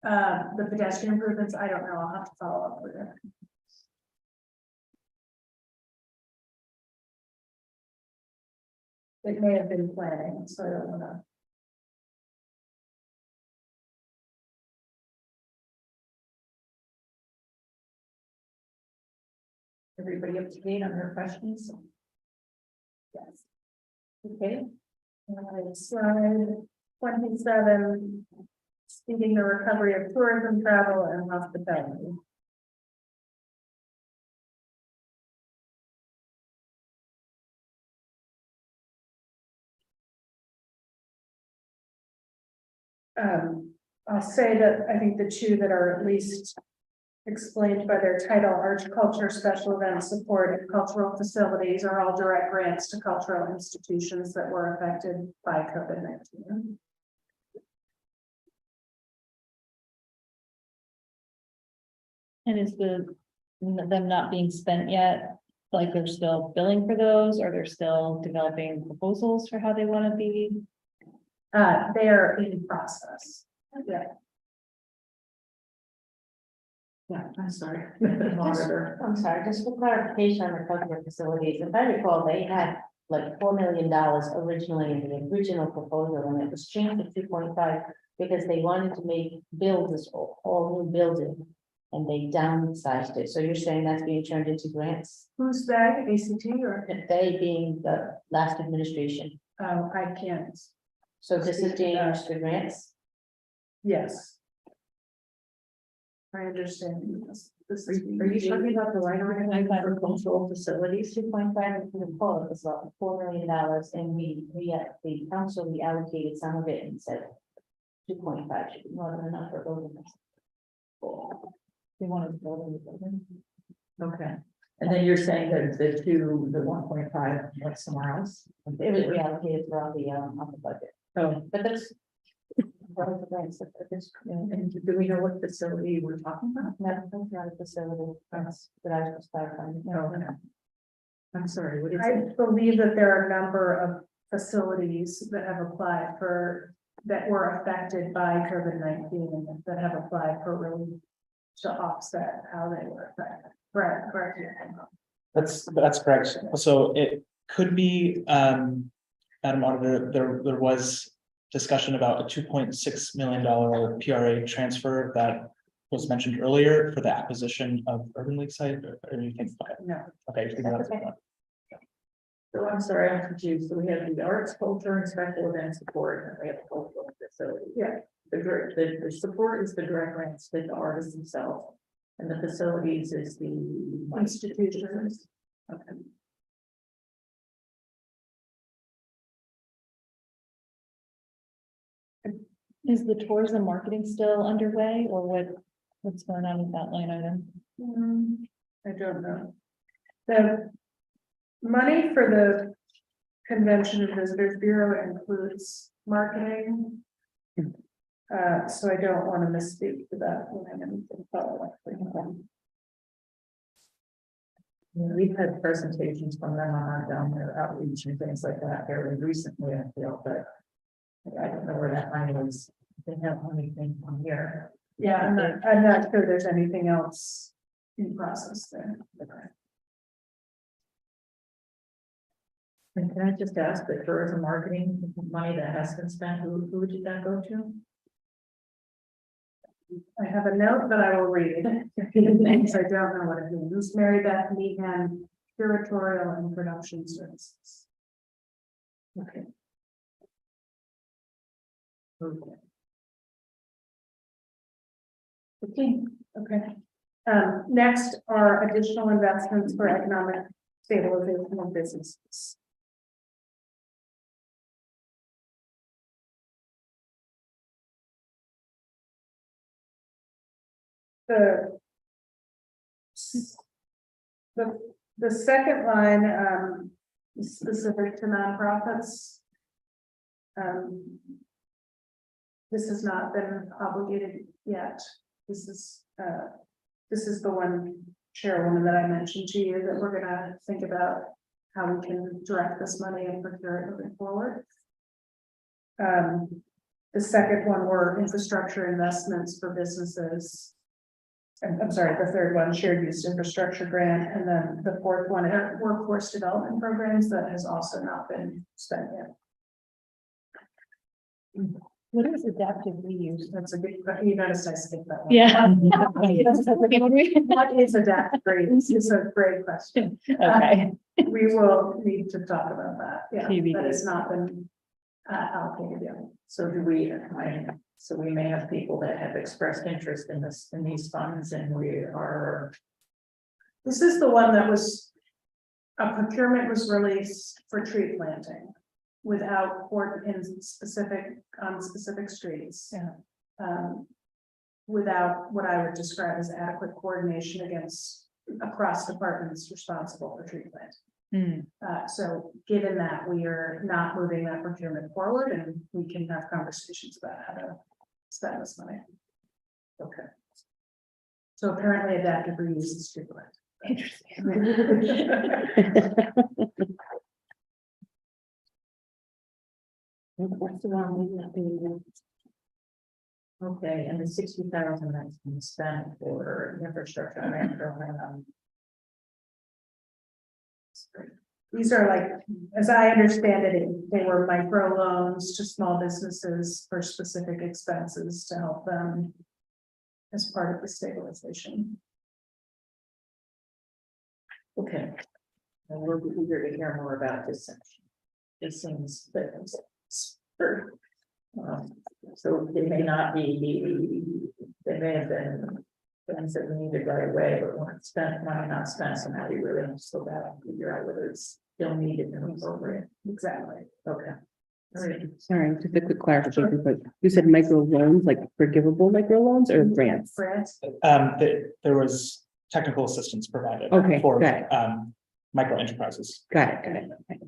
The pedestrian improvements, I don't know, I'll have to follow up with it. It may have been planning, so I don't wanna. Everybody up to date on their questions? Yes. Okay. Slide 27. Speaking the recovery of tourism, travel and hospitality. I'll say that I think the two that are at least explained by their title, arts, culture, special events, support, and cultural facilities are all direct grants to cultural institutions that were affected by COVID-19. And is them not being spent yet, like they're still billing for those, or they're still developing proposals for how they want to be? They are in process. Yeah. Yeah, I'm sorry. Monitor. I'm sorry, just for clarification on the cultural facilities, if I recall, they had like $4 million originally in the original proposal, and it was changed to 2.5 because they wanted to build this whole new building. and they downsized it. So you're saying that's being turned into grants? Who's that, ACT or? They being the last administration. Oh, I can't, So this is being used for grants? yes. I understand. This is. Are you talking about the line item for cultural facilities? 2.5 for the call, it was about $4 million, and we at the council, we allocated some of it and said 2.5 should be more than enough for building. They wanted to build in the building. Okay, and then you're saying that the 1.5 went somewhere else? It was reallocated throughout on the budget, Oh, but that's. Part of the grants that this, and do we know what facility we're talking about? not a facility, that's, that I was just clarifying. Oh, okay. I'm sorry, what is I it? believe that there are a number of facilities that have applied for, that were affected by COVID-19 that have applied for relief to offset how they were affected. Correct. That's correct. So it could be, Madam Auditor, there was discussion about a $2.6 million PRA transfer that was mentioned earlier for the acquisition of Urban Lakeside, or you think? No. Okay. you're thinking that's- So I'm sorry, I'm confused. So we have the arts, culture, and special event support, and we have the cultural facility. Yeah. The support is the direct grants to the artists themselves, and the facilities is the Institutions. Okay. Is the tourism marketing still underway, or what's going on with that line item? I don't know. The money for the Convention and Visitors Bureau includes marketing. So I don't want to misspeak to that line. We've had presentations from them on down there outreach and things like that fairly recently, I feel, but I don't know where that money is. They have anything from here. Yeah, I'm not sure there's anything else in process there. And can I just ask that tourism marketing money that has been spent, who did that go to? I have a note that I will read. Things I don't know what it means. Mary Beth Meehan, curatorial and production services. Okay. Okay. Okay. Next are additional investments for economic stabilization of businesses. The second line is specific to nonprofits. This has not been obligated yet. This is the one, Chairwoman, that I mentioned to you that we're gonna think about how we can direct this money and procure it moving forward. The second one were infrastructure investments for businesses. I'm sorry, the third one, shared use infrastructure grant, and then the fourth one, workforce development programs that has also not been spent yet. What is adaptive reuse? That's a good, you noticed I skipped that one. Yeah. What is adaptive reuse? It's a great question. Okay. We will need to talk about that. Yeah, TBD. that has not been allocated yet. So do we, so we may have people that have expressed interest in this, in these funds, and we are. This is the one that was, a procurement was released for tree planting without in specific, on specific streets. Yeah. Without what I would describe as adequate coordination across departments responsible for tree planting. So given that we are not moving that procurement forward, and we can have conversations about how to spend this money. Okay. So apparently adaptive reuse is tree planting. What's the wrong? Okay, and the 60,000 that's been spent for infrastructure grant program. These are like, as I understand it, they were micro loans to small businesses for specific expenses to help them as part of the stabilization. Okay. And we're eager to hear more about this section. This seems that. So it may not be, they may have been things that we needed right away, but weren't spent, money not spent, so now we really have to go back and figure out whether it's still needed and appropriate. Exactly. Okay. All right. Sorry, just a quick clarification, but you said micro loans, like forgivable micro loans or grants? France. There was technical assistance provided. Okay, For, got it. micro enterprises. Got it, got it. Okay.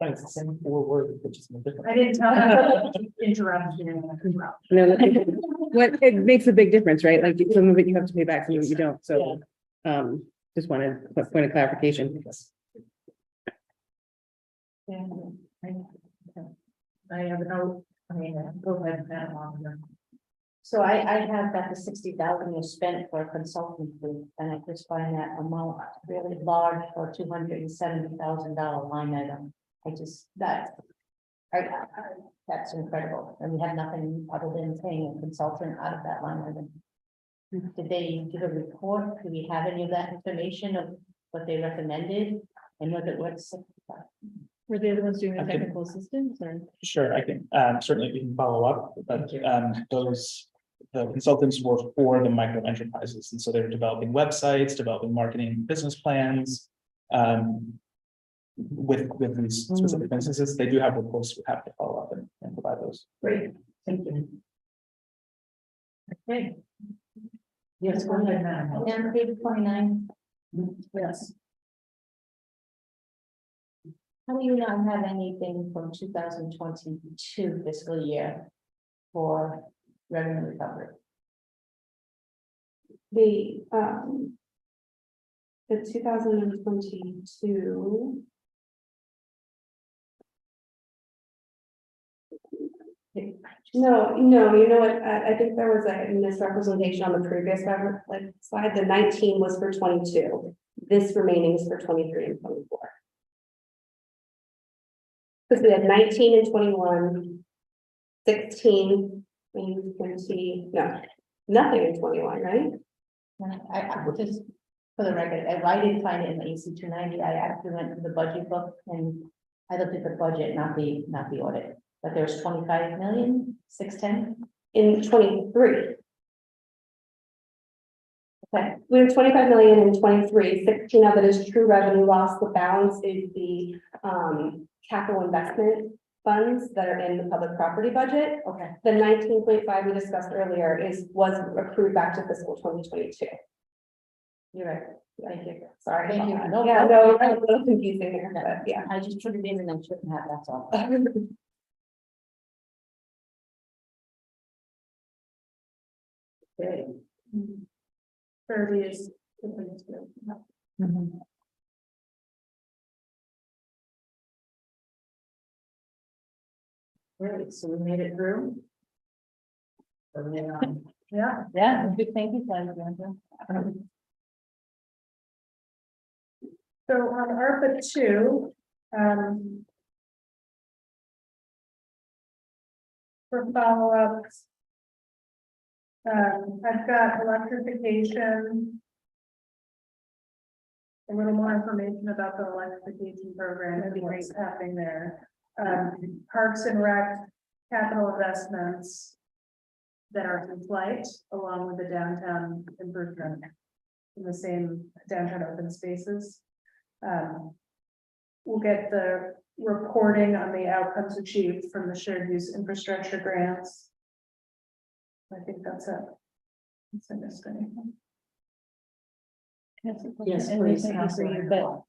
It's the same 4 words, which is different. I didn't tell you. Interrupted you. No, what, it makes a big difference, right? Like some of it you have to pay back, some of it you don't, so, just wanted a point of clarification. Yeah. I have no, I mean, go ahead, Madam. So I have that the 60,000 was spent for a consultant fee, and I just find that amount really large for $270,000 line item. I just, that's incredible, and we have nothing other than paying a consultant out of that line item. Did they give a report? Do we have any of that information of what they recommended and what it was? Were they the ones doing the I can- technical assistance or? Sure, I can, certainly we can follow up, but, the consultants were for the micro enterprises, and so they're developing websites, developing marketing business plans. With these specific businesses, they do have reports, we have to follow up and provide those. Great, thank you. Okay. Yes, go ahead, Madam. And page 29, Yes. how do you not have anything from 2022 fiscal year for revenue recovery? The 2022. No, you know what, I think there was a misrepresentation on the previous slide, the 19 was for 22. This remaining is for 23 and 24. Because we had 19 and 21, 16, and 20, no, nothing in 21, right? I just, for the record, I didn't find it in the AC 290, I actually went to the budget book and I looked at the budget, not the audit, but there's 25,610,000. In 23. Okay, We have 25 million in 23, 16 of it is true revenue loss, the balance is the capital investment funds that are in the public property budget. okay. The 19.5 we discussed earlier was accrued back to fiscal 2022. You're right, thank you. Sorry. Thank you. about that. No, Yeah, no. no, it's a little confusing here, but yeah. I just put it in and I shouldn't have, that's all. Okay. 30 is. Great, so we made it through. Yeah, Yeah, big thank you, Sandra. so on ARPA 2, for follow-ups, I've got electrification. A little more information about the electrification program and what's happening there. Parks and Rec, capital investments that are in flight, along with the downtown improvement in the same downtown open spaces. We'll get the reporting on the outcomes achieved from the shared use infrastructure grants. I think that's it. It's in this thing. Yes, And please, thank you for Councilor. your- but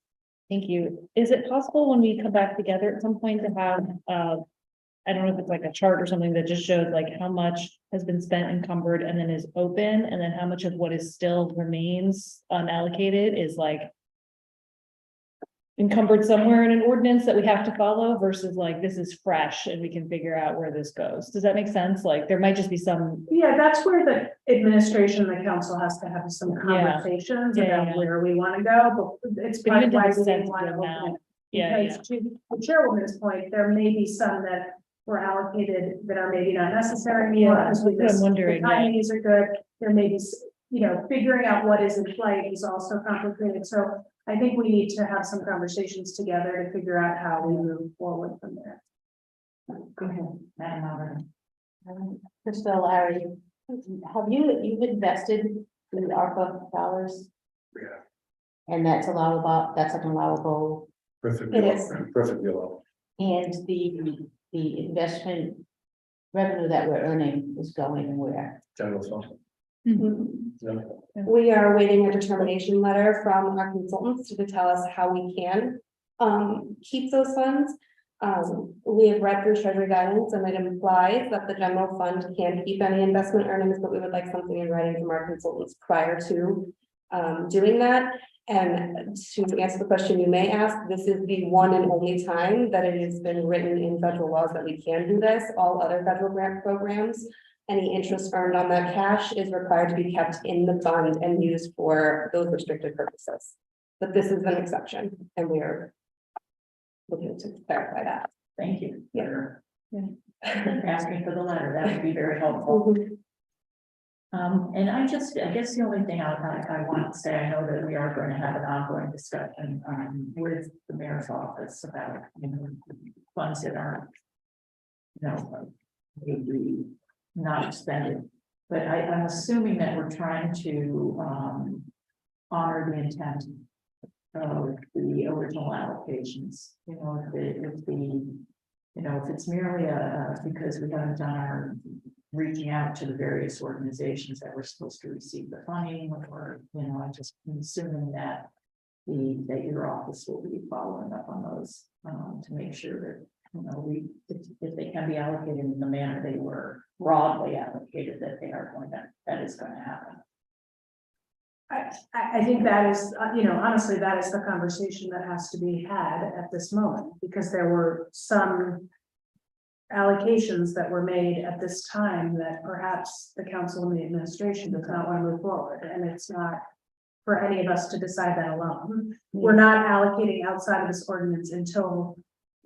thank you. Is it possible when we come back together at some point to have, I don't know if it's like a chart or something that just shows like how much has been spent encumbered and then is open, and then how much of what is still remains unallocated is like encumbered somewhere in an ordinance that we have to follow versus like this is fresh and we can figure out where this goes. Does that make sense? Like there might just be some, Yeah, that's where the administration, the council has to have some Yeah. conversations Yeah, about yeah. where we want to go, but it's But even part to why the we sense want of to amount. open it. Yeah, Because to the chairwoman's point, there may be some that were allocated that are maybe not necessary Yeah, anymore, as we that's what I'm missed. wondering, The timings are good, there may be, figuring out what is in play is also complicated, so I think we need to have some conversations together to figure out how we move forward from there. Go ahead, Madam Auditor. Crystal, Larry, you've invested in the ARPA dollars? Yeah. And that's allowable, that's an allowable, Perfectly, It is. perfectly allowed. and the investment revenue that we're earning is going where? General fund. Yeah. We are awaiting a determination letter from our consultants to tell us how we can keep those funds. We have read through treasury guidance and it implies that the general fund can keep any investment earnings, but we would like something in writing from our consultants prior to doing that. And to answer the question you may ask, this is the one and only time that it has been written in federal laws that we can do this. All other federal grant programs, any interest earned on that cash is required to be kept in the fund and used for those restricted purposes. But this is an exception, and we are looking to clarify that. Thank you. Yeah. for Asking for the letter, that would be very helpful. And I guess the only thing I want to say, I know that we are going to have an ongoing discussion with the mayor's office about, funds that aren't, maybe not expended. But I'm assuming that we're trying to honor the intent of the original allocations. If it's merely because we haven't done our reaching out to the various organizations that were supposed to receive the funding, or, I'm just assuming that your office will be following up on those to make sure that, if they can be allocated in the manner they were broadly allocated, that that is going to happen. I think that is, honestly, that is the conversation that has to be had at this moment, because there were some allocations that were made at this time that perhaps the council and the administration does not want to move forward, and it's not for any of us to decide that alone. We're not allocating outside of this ordinance until,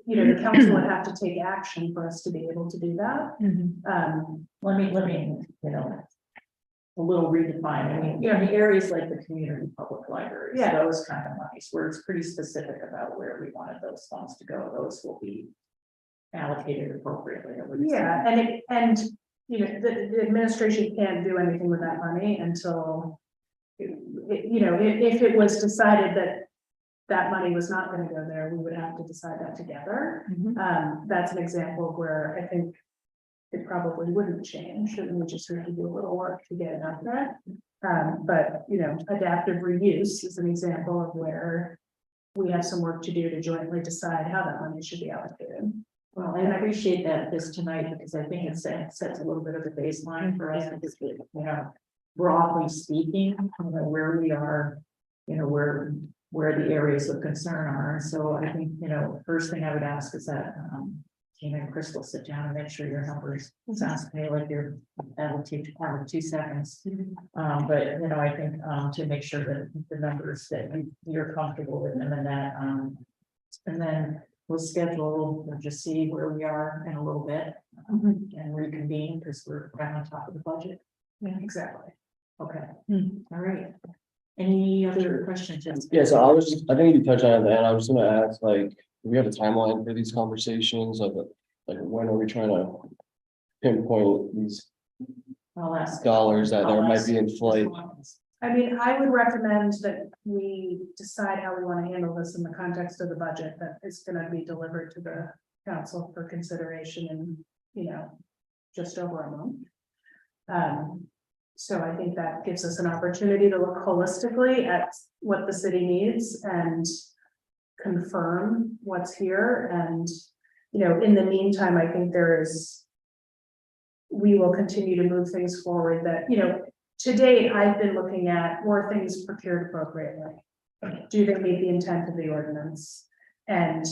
the council would have to take action for us to be able to do that. Let me, a little redefine. I mean, the areas like the community public libraries, those kind of monies, where it's pretty specific about where we wanted those funds to go, those will be allocated appropriately. And the administration can't do anything with that money until, if it was decided that money was not going to go there, we would have to decide that together. That's an example where I think it probably wouldn't change, and we just have to do a little work to get it out there. But adaptive reuse is an example of where we have some work to do to jointly decide how that money should be allocated. Well, I appreciate that tonight, because I think it sets a little bit of a baseline for us, because broadly speaking, where we are, where the areas of concern are. So I think, first thing I would ask is that Tina and Crystal sit down and make sure your numbers sounds to me like that'll take probably 2 seconds. But I think to make sure that the numbers that you're comfortable with them, and then we'll just see where we are in a little bit and reconvene, because we're right on top of the budget. Yeah, exactly. Okay. All right. Any other questions? Yeah, so I think you touched on that, I was gonna ask, like, do we have a timeline for these conversations of when are we trying to pinpoint these I'll ask dollars that there might be in flight? I mean, I would recommend that we decide how we want to handle this in the context of the budget that is going to be delivered to the council for consideration in, just over a month. So I think that gives us an opportunity to look holistically at what the city needs and confirm what's here. And, in the meantime, I think we will continue to move things forward that, to date, I've been looking at more things procured appropriately. Do they meet the intent of the ordinance? And,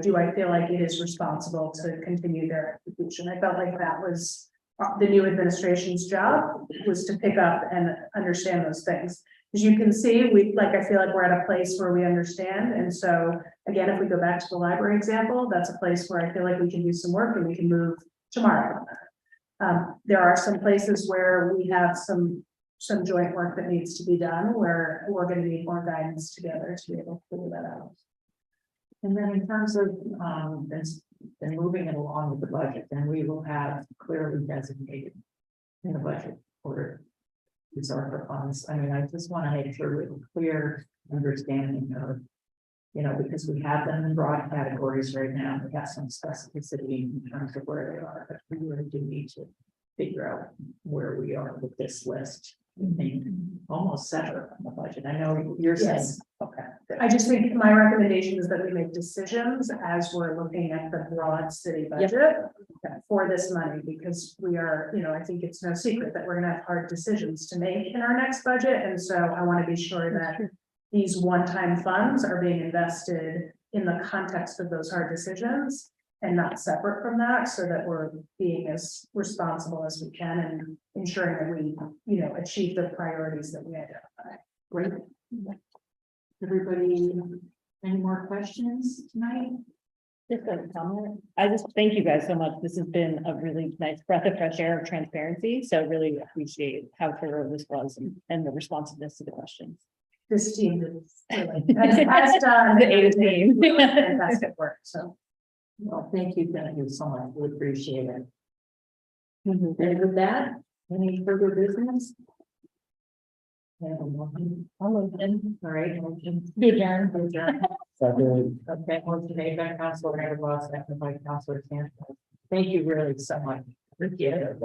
do I feel like it is responsible to continue their execution? I felt like that was the new administration's job, was to pick up and understand those things. As you can see, I feel like we're at a place where we understand, and so, again, if we go back to the library example, that's a place where I feel like we can do some work and we can move tomorrow on that. There are some places where we have some joint work that needs to be done, where we're gonna need more guidance together to be able to figure that out. And then in terms of, then moving it along with the budget, then we will have clearly designated in the budget for these ARPA funds. I mean, I just want to make sure we have a clear understanding of, because we have them in broad categories right now, we have some specificity in terms of where they are, but we really do need to figure out where we are with this list. Almost separate from the budget. I know you're saying, Yes. okay. I just think my recommendation is that we make decisions as we're looking at the broad city budget for this money, because we are, I think it's no secret that we're gonna have hard decisions to make in our next budget. And so I want to be sure that these one-time funds are being invested in the context of those hard decisions and not separate from that, so that we're being as responsible as we can and ensuring that we, achieve the priorities that we identify. Great. Everybody, any more questions tonight? Just a comment. I just thank you guys so much. This has been a really nice breath of fresh air of transparency. So really appreciate how thorough this was and the responsiveness to the questions. This team is really has done The A to Z. really fantastic work. So. Well, thank you so much. We appreciate it. And with that, any further business? I'll move in. All right, motion. Good, Jaren. Okay, motion made by Councilor Randall, seconded by Councilor Sanchez. Thank you really so much. Appreciate it.